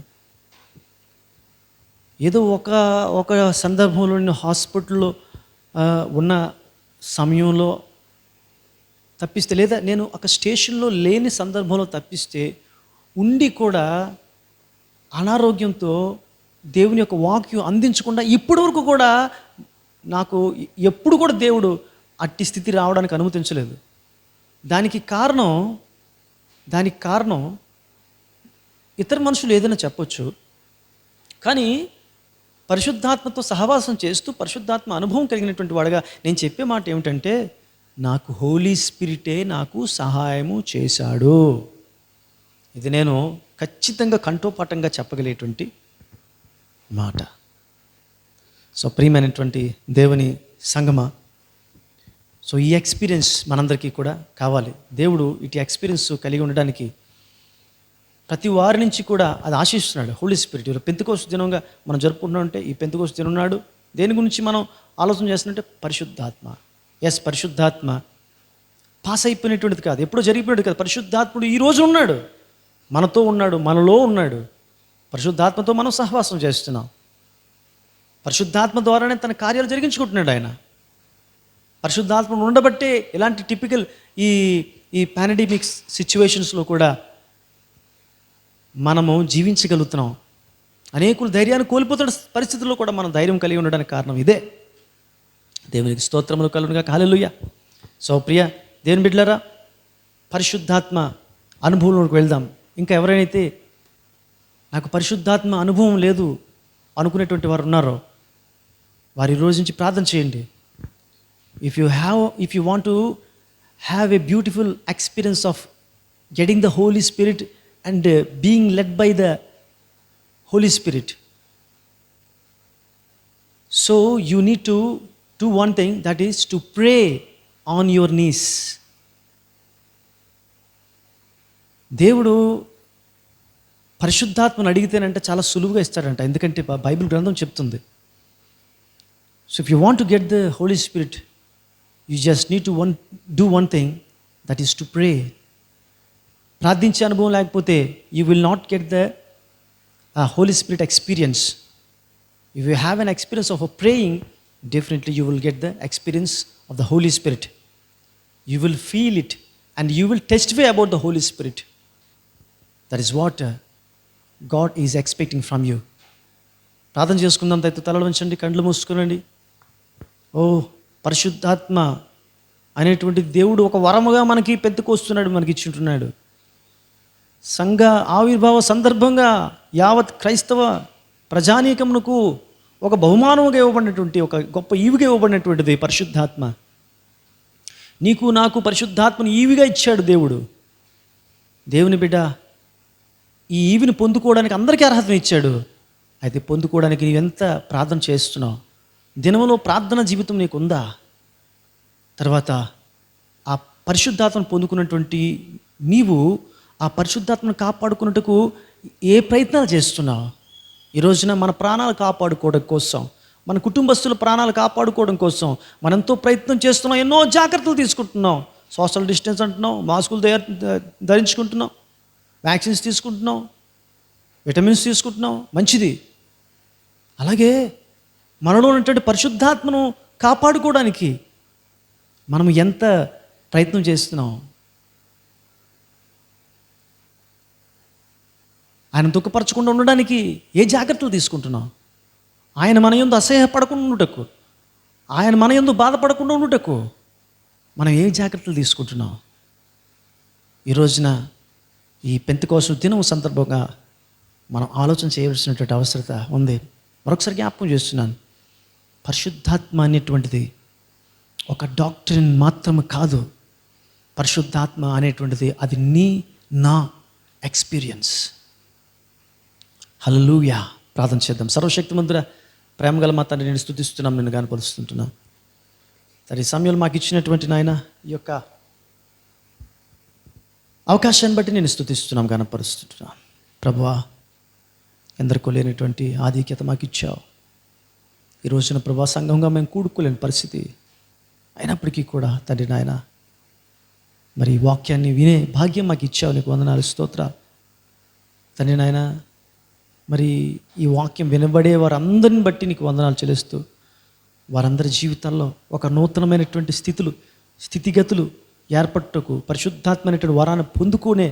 Speaker 1: ఏదో ఒక సందర్భంలో నేను హాస్పిటల్లో ఉన్న సమయంలో తప్పిస్తే, లేదా నేను ఒక స్టేషన్లో లేని సందర్భంలో తప్పిస్తే ఉండి కూడా అనారోగ్యంతో దేవుని యొక్క వాక్యం అందించకుండా ఇప్పటి వరకు కూడా నాకు ఎప్పుడు కూడా దేవుడు అట్టి స్థితి రావడానికి అనుమతించలేదు. దానికి కారణం ఇతర మనుషులు ఏదైనా చెప్పొచ్చు, కానీ పరిశుద్ధాత్మతో సహవాసం చేస్తూ పరిశుద్ధాత్మ అనుభవం కలిగినటువంటి వాడుగా నేను చెప్పే మాట ఏమిటంటే, నాకు హోలీ స్పిరిటే నాకు సహాయము చేశాడు. ఇది నేను ఖచ్చితంగా కంఠోపాఠంగా చెప్పగలిగేటువంటి మాట. సో ప్రియమైనటువంటి దేవుని సంగమా, సో ఈ ఎక్స్పీరియన్స్ మనందరికీ కూడా కావాలి. దేవుడు ఇటు ఎక్స్పీరియన్స్ కలిగి ఉండడానికి ప్రతి వారి నుంచి కూడా అది ఆశిస్తున్నాడు. హోలీ స్పిరిట్ పెంతెకోస్తు దినంగా మనం జరుపుకుంటున్నామంటే ఈ పెంతెకోస్తు దినం నాడు దేని గురించి మనం ఆలోచన చేస్తున్నట్టే పరిశుద్ధాత్మ. ఎస్, పరిశుద్ధాత్మ పాస్ అయిపోయినటువంటిది కాదు, ఎప్పుడో జరిగిపోయినది కాదు. పరిశుద్ధాత్ముడు ఈరోజు ఉన్నాడు, మనతో ఉన్నాడు, మనలో ఉన్నాడు. పరిశుద్ధాత్మతో మనం సహవాసం చేస్తున్నాం. పరిశుద్ధాత్మ ద్వారానే తన కార్యాలు జరిగించుకుంటున్నాడు ఆయన. పరిశుద్ధాత్మ ఉండబట్టే ఇలాంటి టిపికల్ ఈ పాండమిక్స్ సిచ్యువేషన్స్లో కూడా మనము జీవించగలుగుతున్నాం. అనేకులు ధైర్యాన్ని కోల్పోతున్న పరిస్థితుల్లో కూడా మనం ధైర్యం కలిగి ఉండడానికి కారణం ఇదే. దేవునికి స్తోత్రములు కలుగునుగా. హల్లెలూయా. సో ప్రియ దేవుని బిడ్డలారా, పరిశుద్ధాత్మ అనుభవంలోకి వెళ్దాం. ఇంకా ఎవరైతే నాకు పరిశుద్ధాత్మ అనుభవం లేదు అనుకునేటువంటి వారు ఉన్నారో వారు ఈ రోజు నుంచి ప్రార్థన చేయండి. If you want to have a beautiful experience of getting the Holi spirit and being led by the Holi Spirit, so you need to do one thing, that is to pray on your knees. దేవుడు పరిశుద్ధాత్మను అడిగితేనంటే చాలా సులువుగా ఇస్తాడంట, ఎందుకంటే బైబిల్ గ్రంథం చెప్తుంది. So if you want to get the Holi Spirit, you just need to do one thing, that is to pray. ప్రార్థించే అనుభవం లేకపోతే you will not get the Holi Spirit experience. If you have an experience of praying, definitely you will get the experience of the Holy Spirit. You will feel it and you will testify about the Holy Spirit. That is what God is expecting from you. ప్రార్థన చేసుకుందాం. దయతో తలలు వంచండి, కళ్ళు మూసుకోనండి. ఓ పరిశుద్ధాత్మ అనేటువంటి దేవుడు ఒక వరముగా మనకి పెంతెకోస్తున్నాడు, మనకి ఇచ్చుంటున్నాడు. సంఘ ఆవిర్భావ సందర్భంగా యావత్ క్రైస్తవ ప్రజానీకమునకు ఒక బహుమానముగా ఇవ్వబడినటువంటి, ఒక గొప్ప ఈవిగా ఇవ్వబడినటువంటిది పరిశుద్ధాత్మ. నీకు నాకు పరిశుద్ధాత్మను ఈవిగా ఇచ్చాడు దేవుడు. దేవుని బిడ్డ, ఈ ఈవిని పొందుకోవడానికి అందరికీ అర్హతను ఇచ్చాడు. అయితే పొందుకోవడానికి నీవెంత ప్రార్థన చేస్తున్నావు? దినంలో ప్రార్థన జీవితం నీకు ఉందా? తర్వాత ఆ పరిశుద్ధాత్మను పొందుకున్నటువంటి నీవు ఆ పరిశుద్ధాత్మను కాపాడుకున్నట్టుకు ఏ ప్రయత్నాలు చేస్తున్నావు? ఈ రోజున మన ప్రాణాలు కాపాడుకోవడం కోసం, మన కుటుంబస్తుల ప్రాణాలు కాపాడుకోవడం కోసం మనం ఎంతో ప్రయత్నం చేస్తున్నాం, ఎన్నో జాగ్రత్తలు తీసుకుంటున్నాం. సోషల్ డిస్టెన్స్ అంటున్నాం, మాస్కులు ధరించుకుంటున్నాం, వ్యాక్సిన్స్ తీసుకుంటున్నాం, విటమిన్స్ తీసుకుంటున్నాం, మంచిది. అలాగే మనలో ఉన్నటువంటి పరిశుద్ధాత్మను కాపాడుకోవడానికి మనం ఎంత ప్రయత్నం చేస్తున్నాం? ఆయన దుఃఖపరచకుండా ఉండడానికి ఏ జాగ్రత్తలు తీసుకుంటున్నాం? ఆయన మన యందు అసహ్యపడకుండా ఉండుటకు, ఆయన మన యందు బాధపడకుండా ఉండుటకు మనం ఏ జాగ్రత్తలు తీసుకుంటున్నాం? ఈ రోజున ఈ పెంతెకోస్తు దినం సందర్భంగా మనం ఆలోచన చేయవలసినటువంటి అవసరత ఉంది. మరొకసారి జ్ఞాపకం చేస్తున్నాను, పరిశుద్ధాత్మ అనేటువంటిది ఒక డాక్టరీన్ మాత్రమే కాదు. పరిశుద్ధాత్మ అనేటువంటిది అది నా ఎక్స్పీరియన్స్. హల్లెలూయా. ప్రార్థన చేద్దాం. సర్వశక్తిమంతుడా, ప్రేమగల మా తండ్రి, నేను స్తుతిస్తున్నాం, నేను కనపరుస్తుంటున్నాం. సరే, ఈ సమయంలో మాకు ఇచ్చినటువంటి నాయన ఈ యొక్క అవకాశాన్ని బట్టి నేను స్తుతిస్తున్నాం, కనపరుస్తుంటున్నాం. ప్రభువా, ఎందరికో లేనటువంటి ఆధిక్యత మాకు ఇచ్చావు. ఈ రోజున ప్రభా సంఘంగా మేము కూడుకోలేని పరిస్థితి అయినప్పటికీ కూడా తండ్రి నాయన, మరి ఈ వాక్యాన్ని వినే భాగ్యం మాకు ఇచ్చావు. నీకు వందనాలు, స్తోత్రాలు తండ్రి నాయన. మరి ఈ వాక్యం వినబడే వారందరిని బట్టి నీకు వందనాలు చెల్లిస్తూ, వారందరి జీవితాల్లో ఒక నూతనమైనటువంటి స్థితిగతులు ఏర్పట్టుకు పరిశుద్ధాత్మైనటువంటి వరాన్ని పొందుకునే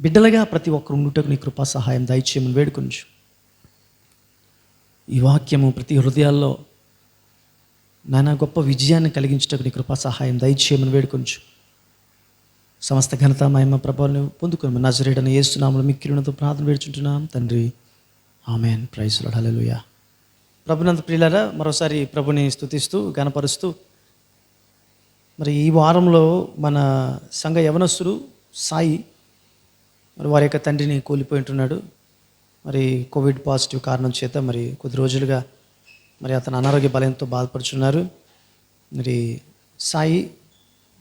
Speaker 1: బిడ్డలుగా ప్రతి ఒక్కరు ఉండుటకు నీ కృపా సహాయం దయచేయమని వేడుకొంచు. ఈ వాక్యము ప్రతి హృదయాల్లో నానా గొప్ప విజయాన్ని కలిగించుటకు నీ కృపా సహాయం దయచేయమని వేడుకొంచు. సమస్త ఘనత మహిమ ప్రభావాలను పొందుకొని నజరేయుడైన యేసు నామములో మిక్కిలినతో ప్రార్థన వేడుచుంటున్నాం తండ్రి, ఆమేన్. ప్రైజ్ లార్డ్, హల్లెలూయా. ప్రభునందు ప్రియులారా, మరోసారి ప్రభుని స్తుతిస్తూ గణపరుస్తూ మరి ఈ వారంలో మన సంఘ యవనస్తుడు సాయి మరి వారి యొక్క తండ్రిని కోల్పోయి ఉంటున్నాడు. మరి కోవిడ్ పాజిటివ్ కారణం చేత మరి కొద్ది రోజులుగా మరి అతను అనారోగ్య బలంతో బాధపడుచున్నారు. మరి సాయి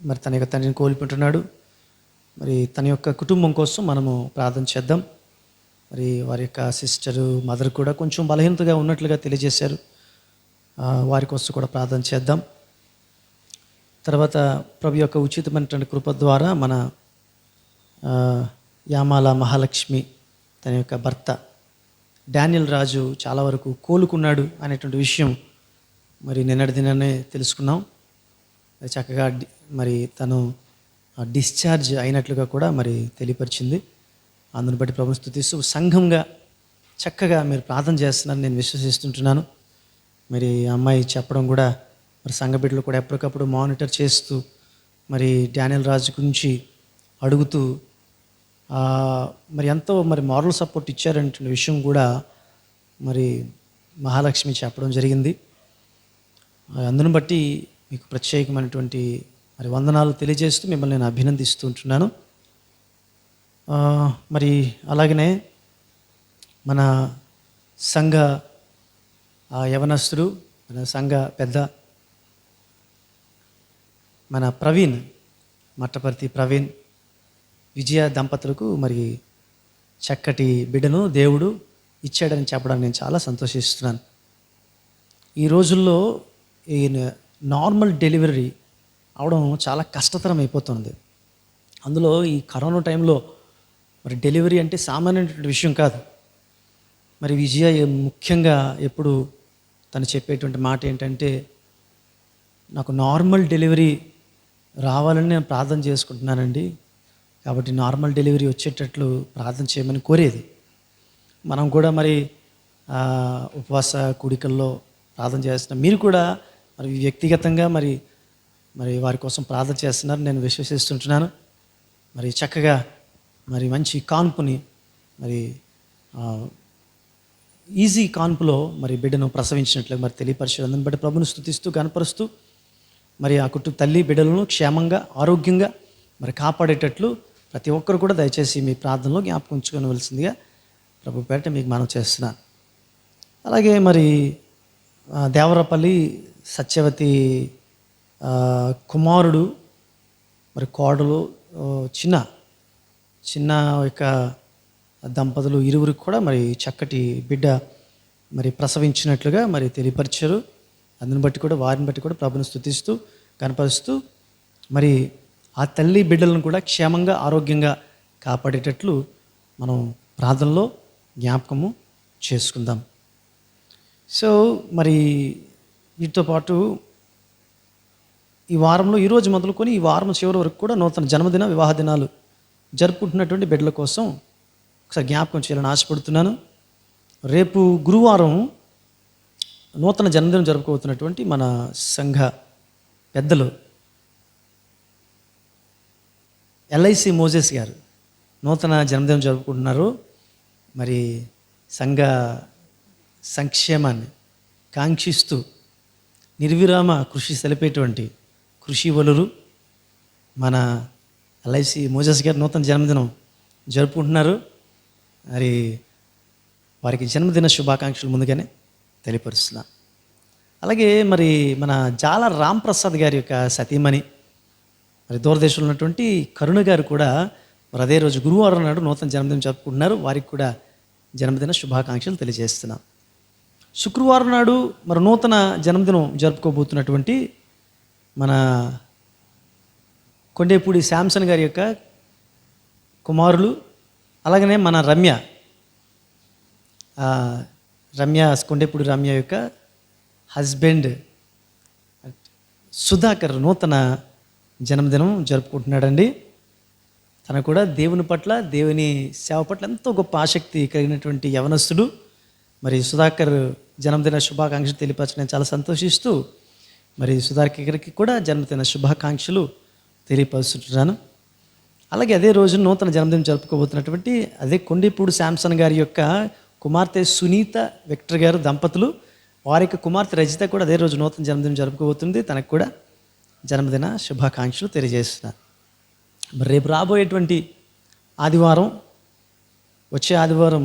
Speaker 1: మరి తన యొక్క తండ్రిని కోల్పోతున్నాడు. మరి తన యొక్క కుటుంబం కోసం మనము ప్రార్థన చేద్దాం. మరి వారి యొక్క సిస్టరు మదర్ కూడా కొంచెం బలహీనతగా ఉన్నట్లుగా తెలియజేశారు. వారి కోసం కూడా ప్రార్థన చేద్దాం. తర్వాత ప్రభు యొక్క ఉచితమైనటువంటి కృప ద్వారా మన యామాల మహాలక్ష్మి తన యొక్క భర్త డానియల్ రాజు చాలా వరకు కోలుకున్నాడు అనేటువంటి విషయం మరి నిన్నటి దినానే తెలుసుకున్నాం. చక్కగా మరి తను డిశ్చార్జ్ అయినట్లుగా కూడా మరి తెలియపరిచింది. అందుని బట్టి ప్రభుని స్తుతిస్తూ సంఘంగా చక్కగా మీరు ప్రార్థన చేస్తున్నారని నేను విశ్వసిస్తుంటున్నాను. మరి అమ్మాయి చెప్పడం కూడా మరి సంఘ బిడ్డలు కూడా ఎప్పటికప్పుడు మానిటర్ చేస్తూ మరి డానియల్ రాజు గురించి అడుగుతూ మరి ఎంతో మరి మారల్ సపోర్ట్ ఇచ్చారంటే విషయం కూడా మరి మహాలక్ష్మి చెప్పడం జరిగింది. అందును బట్టి మీకు ప్రత్యేకమైనటువంటి మరి వందనాలు తెలియజేస్తూ మిమ్మల్ని నేను అభినందిస్తూ ఉంటున్నాను. మరి అలాగనే మన సంఘ యవనస్తుడు, మన సంఘ పెద్ద మన ప్రవీణ్, మట్టపర్తి ప్రవీణ్ విజయ దంపతులకు మరి చక్కటి బిడ్డను దేవుడు ఇచ్చాడని చెప్పడానికి నేను చాలా సంతోషిస్తున్నాను. ఈ రోజుల్లో ఈ నార్మల్ డెలివరీ అవడం చాలా కష్టతరం అయిపోతుంది. అందులో ఈ కరోనా టైంలో మరి డెలివరీ అంటే సామాన్యమైన విషయం కాదు. మరి విజయ ముఖ్యంగా ఎప్పుడు తను చెప్పేటువంటి మాట ఏంటంటే, నాకు నార్మల్ డెలివరీ రావాలని నేను ప్రార్థన చేసుకుంటున్నానండి, కాబట్టి నార్మల్ డెలివరీ వచ్చేటట్లు ప్రార్థన చేయమని కోరేది. మనం కూడా మరి ఉపవాస కూడికల్లో ప్రార్థన చేస్తున్నాం. మీరు కూడా మరి వ్యక్తిగతంగా మరి వారి కోసం ప్రార్థన చేస్తున్నారు నేను విశ్వసిస్తుంటున్నాను. మరి చక్కగా మరి మంచి కాన్పుని మరి ఈజీ కాన్పులో మరి బిడ్డను ప్రసవించినట్లు మరి తెలియపరిచారు. అందుని బట్టి ప్రభుని స్తుతిస్తూ గణపరుస్తూ మరి ఆ తల్లి బిడ్డలను క్షేమంగా ఆరోగ్యంగా మరి కాపాడేటట్లు ప్రతి ఒక్కరు కూడా దయచేసి మీ ప్రార్థనలో జ్ఞాపకం ఉంచుకోవలసిందిగా ప్రభు పేరిట మీకు మనం చేస్తున్నాను. అలాగే మరి దేవరపల్లి సత్యవతి కుమారుడు మరి కోడలు చిన్న యొక్క దంపతులు ఇరువురికి కూడా మరి చక్కటి బిడ్డ మరి ప్రసవించినట్లుగా మరి తెలియపరిచారు. అందుని బట్టి కూడా వారిని బట్టి కూడా ప్రభుని స్తుతిస్తూ కనపరుస్తూ మరి ఆ తల్లి బిడ్డలను కూడా క్షేమంగా ఆరోగ్యంగా కాపాడేటట్లు మనం ప్రార్థనలో జ్ఞాపకము చేసుకుందాం. సో మరి వీటితో పాటు ఈ వారంలో ఈరోజు మొదలుకొని ఈ వారం చివరి వరకు కూడా నూతన జన్మదిన వివాహ దినాలు జరుపుకుంటున్నటువంటి బిడ్డల కోసం ఒకసారి జ్ఞాపకం చేయాలని ఆశపడుతున్నాను. రేపు గురువారం నూతన జన్మదినం జరుపుకోబోతున్నటువంటి మన సంఘ పెద్దలు ఎల్ఐసి మోజెస్ గారు నూతన జన్మదినం జరుపుకుంటున్నారు. మరి సంఘ సంక్షేమాన్ని కాంక్షిస్తూ నిర్విరామ కృషి సలిపేటువంటి కృషి వలురు మన ఎల్ఐసి మోజెస్ గారు నూతన జన్మదినం జరుపుకుంటున్నారు. మరి వారికి జన్మదిన శుభాకాంక్షలు ముందుగానే తెలియపరుస్తున్నా. అలాగే మరి మన జాల రాంప్రసాద్ గారి యొక్క సతీమణి మరి దూరదేశంలో ఉన్నటువంటి కరుణ గారు కూడా మరి అదే రోజు గురువారం నాడు నూతన జన్మదినం జరుపుకుంటున్నారు. వారికి కూడా జన్మదిన శుభాకాంక్షలు తెలియజేస్తున్నాం. శుక్రవారం నాడు మరి నూతన జన్మదినం జరుపుకోబోతున్నటువంటి మన కొండేపూడి శాంసన్ గారి యొక్క కుమారులు, అలాగనే మన రమ్య కొండేపూడి రమ్య యొక్క హస్బెండ్ సుధాకర్ నూతన జన్మదినం జరుపుకుంటున్నాడండి. తను కూడా దేవుని పట్ల, దేవుని సేవ పట్ల ఎంతో గొప్ప ఆసక్తి కలిగినటువంటి యవనస్తుడు. మరి సుధాకర్ జన్మదిన శుభాకాంక్షలు తెలియపరచడం నేను చాలా సంతోషిస్తూ మరి సుధాకర్కి కూడా జన్మదిన శుభాకాంక్షలు తెలియపరుస్తున్నాను. అలాగే అదే రోజు నూతన జన్మదినం జరుపుకోబోతున్నటువంటి అదే కొండేపూడి శాంసన్ గారి యొక్క కుమార్తె సునీత విక్టర్ గారు దంపతులు, వారి యొక్క కుమార్తె రజిత కూడా అదే రోజు నూతన జన్మదినం జరుపుకోబోతుంది. తనకు కూడా జన్మదిన శుభాకాంక్షలు తెలియజేస్తున్నారు. మరి రేపు రాబోయేటువంటి ఆదివారం, వచ్చే ఆదివారం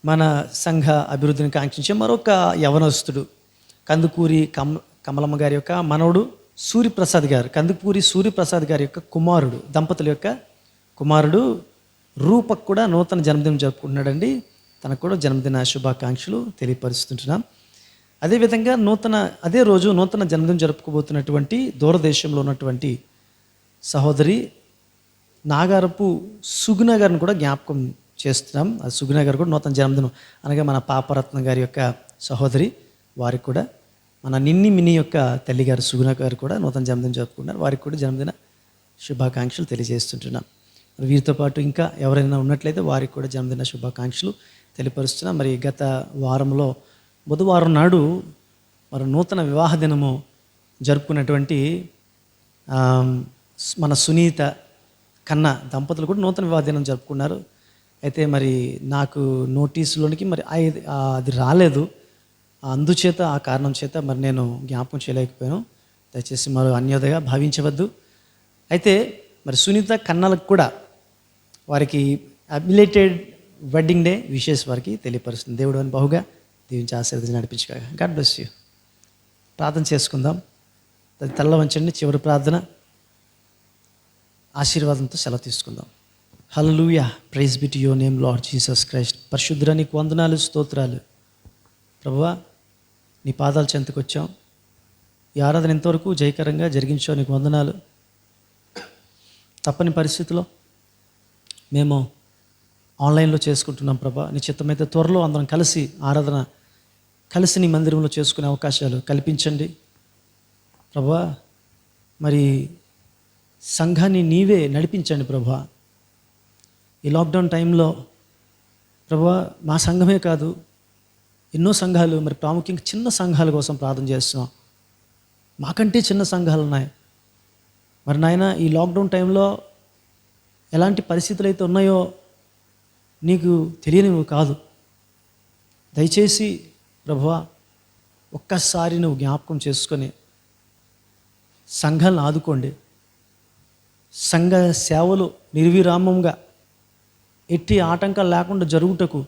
Speaker 1: మన సంఘ అభివృద్ధిని కాంక్షించే మరొక యవనస్తుడు కందుకూరి కమలమ్మ గారి యొక్క మనవడు సూర్యప్రసాద్ గారు, కందుకూరి సూర్యప్రసాద్ గారి యొక్క కుమారుడు, దంపతుల యొక్క కుమారుడు రూపక్ కూడా నూతన జన్మదినం జరుపుకుంటున్నాడండి. తనకు కూడా జన్మదిన శుభాకాంక్షలు తెలియపరుస్తుంటున్నాం. అదేవిధంగా అదే రోజు నూతన జన్మదినం జరుపుకోబోతున్నటువంటి దూరదేశంలో ఉన్నటువంటి సహోదరి నాగారపు సుగుణ గారిని కూడా జ్ఞాపకం చేస్తున్నాం. ఆ సుగుణ గారు కూడా నూతన జన్మదినం, అనగా మన పాపరత్న గారి యొక్క సహోదరి, వారికి కూడా మన నిన్ని మిని యొక్క తల్లిగారు సుగుణ గారు కూడా నూతన జన్మదినం జరుపుకుంటున్నారు. వారికి కూడా జన్మదిన శుభాకాంక్షలు తెలియజేస్తుంటున్నాం. మరి వీరితో పాటు ఇంకా ఎవరైనా ఉన్నట్లయితే వారికి కూడా జన్మదిన శుభాకాంక్షలు తెలియపరుస్తున్నాం. మరి గత వారంలో బుధవారం నాడు మరి నూతన వివాహ దినము జరుపుకున్నటువంటి మన సునీత కన్నా దంపతులు కూడా నూతన వివాహ దినం జరుపుకున్నారు. అయితే మరి నాకు నోటీసులోనికి మరి అది రాలేదు. అందుచేత ఆ కారణం చేత మరి నేను జ్ఞాపకం చేయలేకపోయాను. దయచేసి మరి అన్యోదయగా భావించవద్దు. అయితే మరి సునీత కన్నాలకు కూడా వారికి అబిలేటెడ్ వెడ్డింగ్ డే విషెస్ వారికి తెలియపరుస్తుంది. దేవుడు అని బహుగా దీవించి ఆశీర్వదించి నడిపించగా. God bless you. ప్రార్థన చేసుకుందాం. తల్ల వంచండి. చివరి ప్రార్థన ఆశీర్వాదంతో సెలవు తీసుకుందాం. Hallelujah, praise be to your name lord Jesus Christ. పరిశుద్ధుడా, నీకు వందనాలు, స్తోత్రాలు ప్రభువా. నీ పాదాలు చెంతకొచ్చాం. ఈ ఆరాధన ఎంతవరకు జయకరంగా జరిగించావు, నీకు వందనాలు. తప్పని పరిస్థితిలో మేము ఆన్లైన్లో చేసుకుంటున్నాం ప్రభా. నీ చిత్తమైతే త్వరలో అందరం కలిసి ఆరాధన కలిసి నీ మందిరంలో చేసుకునే అవకాశాలు కల్పించండి ప్రభా. మరి సంఘాన్ని నీవే నడిపించండి ప్రభా. ఈ లాక్డౌన్ టైంలో ప్రభా మా సంఘమే కాదు, ఎన్నో సంఘాలు, మరి ప్రాముఖ్యంగా చిన్న సంఘాల కోసం ప్రార్థన చేస్తున్నాం. మాకంటే చిన్న సంఘాలు ఉన్నాయి. మరి నాయన ఈ లాక్డౌన్ టైంలో ఎలాంటి పరిస్థితులు అయితే ఉన్నాయో నీకు తెలియనివి కాదు. దయచేసి ప్రభువా ఒక్కసారి నువ్వు జ్ఞాపకం చేసుకొని సంఘాలను ఆదుకోండి. సంఘ సేవలు నిర్విరామంగా ఎట్టి ఆటంకాలు లేకుండా జరుగుటకు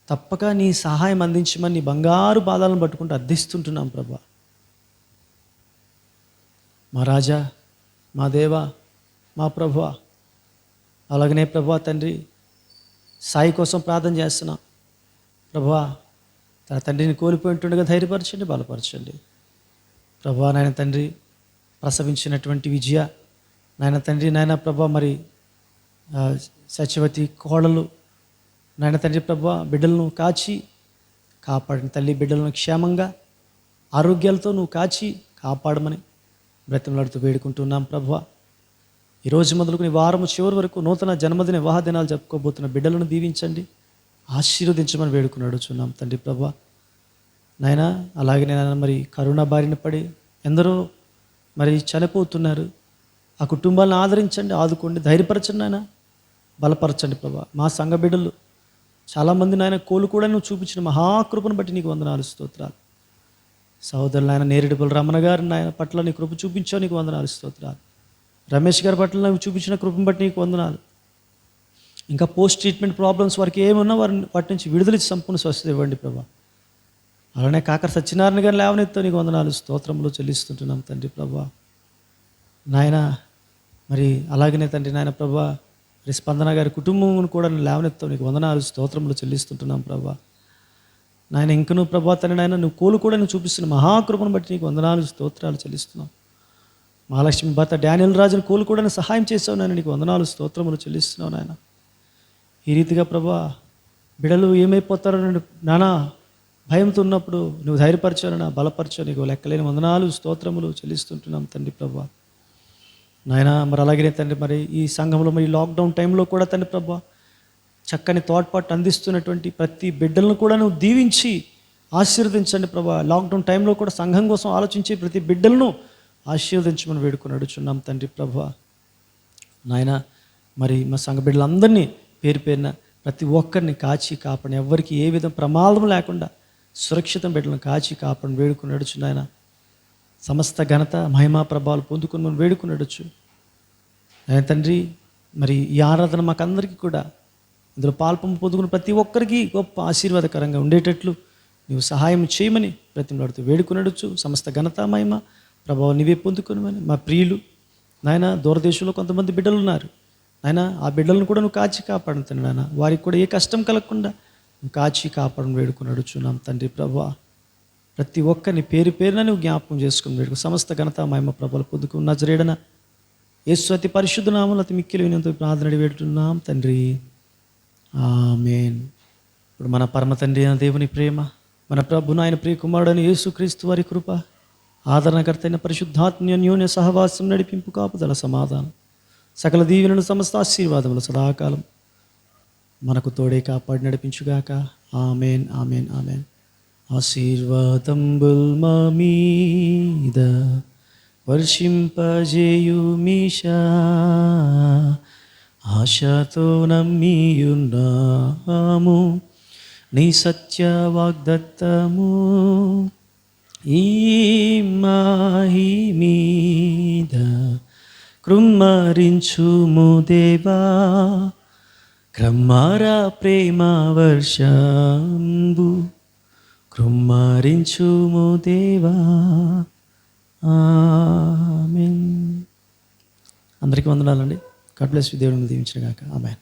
Speaker 1: తప్పక నీ సహాయం అందించమని నీ బంగారు పాదాలను పట్టుకుంటూ అర్థిస్తుంటున్నాం ప్రభా. మా రాజా, మా దేవా, మా ప్రభువా. అలాగనే ప్రభువా తండ్రి, సాయి కోసం ప్రార్థన చేస్తున్నాం ప్రభువా. తన తండ్రిని కోల్పోయి ఉంటుండగా ధైర్యపరచండి, బలపరచండి ప్రభువా. నాయన తండ్రి, ప్రసవించినటువంటి విజయ నాయన తండ్రి, నాయన ప్రభా, మరి సత్యవతి కోడలు నాయన తండ్రి ప్రభా, బిడ్డలను కాచి కాపాడిన తల్లి, బిడ్డలను క్షేమంగా ఆరోగ్యాలతో నువ్వు కాచి కాపాడమని బ్రతిమలాడుతూ వేడుకుంటున్నాం ప్రభువా. ఈరోజు మొదలుకుని వారం చివరి వరకు నూతన జన్మదిన వివాహ దినాలు జరుపుకోబోతున్న బిడ్డలను దీవించండి, ఆశీర్వదించమని వేడుకున్నాడుచున్నాం తండ్రి ప్రభా. నాయన అలాగే నేను మరి కరోనా బారిన పడి ఎందరో మరి చనిపోతున్నారు. ఆ కుటుంబాలను ఆదరించండి, ఆదుకోండి, ధైర్యపరచండి నాయన, బలపరచండి ప్రభా. మా సంఘ బిడ్డలు చాలామంది నాయన కోలుకూడా నువ్వు చూపించిన మహాకృపను బట్టి నీకు వందనాలు, స్తోత్రాలు. సహోదరులు ఆయన నేరేడుపల్లి రమణ గారు నాయన పట్ల నీ కృప చూపించావు, నీకు వందనాలు, స్తోత్రాలు. రమేష్ గారి పట్ల నువ్వు చూపించిన కృపను బట్టి నీకు వందనాలు. ఇంకా పోస్ట్ ట్రీట్మెంట్ ప్రాబ్లమ్స్ వారికి ఏమున్నా వాటి నుంచి విడుదల సంపూర్ణ స్వస్థత ఇవ్వండి ప్రభా. అలానే కాకర సత్యనారాయణ గారు లేవనెత్తో నీకు వందనాలు, స్తోత్రములు చెల్లిస్తుంటున్నాం తండ్రి ప్రభా. నాయన మరి అలాగనే తండ్రి నాయన ప్రభా, మరి స్పందన గారి కుటుంబం కూడా లేవనెత్తో నీకు వందనాలు, స్తోత్రములు చెల్లిస్తుంటున్నాం ప్రభా. నాయన ఇంకను ప్రభా తండ్రి నాయన నువ్వు కోలు నువ్వు చూపిస్తున్న మహాకృపను బట్టి నీకు వందనాలు, స్తోత్రాలు చెల్లిస్తున్నాం. మహాలక్ష్మి భర్త డానియల్ రాజును కోలుకోవడానికి సహాయం చేసావు నాయన, నీకు వందనాలు, స్తోత్రములు చెల్లిస్తున్నావు నాయన. ఈ రీతిగా ప్రభా బిడలు ఏమైపోతారో నానా భయంతో ఉన్నప్పుడు నువ్వు ధైర్యపరచావు, బలపరచావు, నీకు లెక్కలేని వందనాలు, స్తోత్రములు చెల్లిస్తుంటున్నాం తండ్రి ప్రభా. నాయన మరి అలాగే తండ్రి మరి ఈ సంఘంలో మరి లాక్డౌన్ టైంలో కూడా తండ్రి ప్రభా చక్కని తోడ్పాటు అందిస్తున్నటువంటి ప్రతి బిడ్డలను కూడా నువ్వు దీవించి ఆశీర్వదించండి ప్రభా. లాక్డౌన్ టైంలో కూడా సంఘం కోసం ఆలోచించే ప్రతి బిడ్డలను ఆశీర్వదించమని వేడుకొని అడుగుచున్నాం తండ్రి ప్రభా. నాయన మరి మా సంఘ బిడ్డలందరినీ పేరు పేరున ప్రతి ఒక్కరిని కాచి కాపాడి, ఎవరికి ఏ విధం ప్రమాదం లేకుండా సురక్షితం బిడ్డలను కాచి కాపాడి వేడుకొని అడుచున్నాయన. సమస్త ఘనత మహిమా ప్రభావాలు పొందుకొని మనం వేడుకొని అడచ్చు ఆయన తండ్రి. మరి ఈ ఆరాధన మాకందరికీ కూడా ఇందులో పాల్పొంపు పొందుకుని ప్రతి ఒక్కరికి గొప్ప ఆశీర్వాదకరంగా ఉండేటట్లు నువ్వు సహాయం చేయమని ప్రతిమలాడుతూ వేడుకొనడచ్చు. సమస్త ఘనత మహిమ ప్రభావం నీవే పొందుకొనమని మా ప్రియులు నాయన దూరదేశంలో కొంతమంది బిడ్డలు ఉన్నారు నాయన, ఆ బిడ్డలను కూడా నువ్వు కాచి కాపాడుతాను నాయన. వారికి కూడా ఏ కష్టం కలగకుండా నువ్వు కాచి కాపాడని వేడుకొనడుచున్నాం తండ్రి ప్రభా. ప్రతి ఒక్కరిని పేరు పేరున నువ్వు జ్ఞాపకం చేసుకుని వేడుకు సమస్త ఘనత మహిమ ప్రభావాలు పొందుకుని నజరేడన యేసు అతి పరిశుద్ధ నామములో అతి మిక్కిలి వినంతో ప్రార్థన వేడుతున్నాం తండ్రి, ఆమేన్. ఇప్పుడు మన పరమ తండ్రి అయిన దేవుని ప్రేమ, మన ప్రభును ఆయన ప్రియ కుమారుడైన యేసుక్రీస్తు వారి కృప, ఆదరణకర్త అయిన పరిశుద్ధాత్మ అన్యోన్య సహవాసం, నడిపింపు, కాపుదల, సమాధానం, సకల దీవెనలు, సమస్త ఆశీర్వాదములు సదాకాలం మనకు తోడే కాపాడి నడిపించుగాక. ఆమేన్, ఆమేన్, ఆమేన్. ఆశీర్వాదంబుల్ మా మీద వర్షింపజేయుమీషా, ఆశతో నమ్మియున్నాము నీ సత్య వాగ్దత్తము. ఈ మాహి మీద కృమ్మరించుము దేవా, క్రమ్మార ప్రేమ వర్షంబు కృమ్మరించుము దేవా. ఆమేన్. అందరికీ వందనాలండి. God bless you. దేవుడిని దీవించుగాక. ఆమేన్.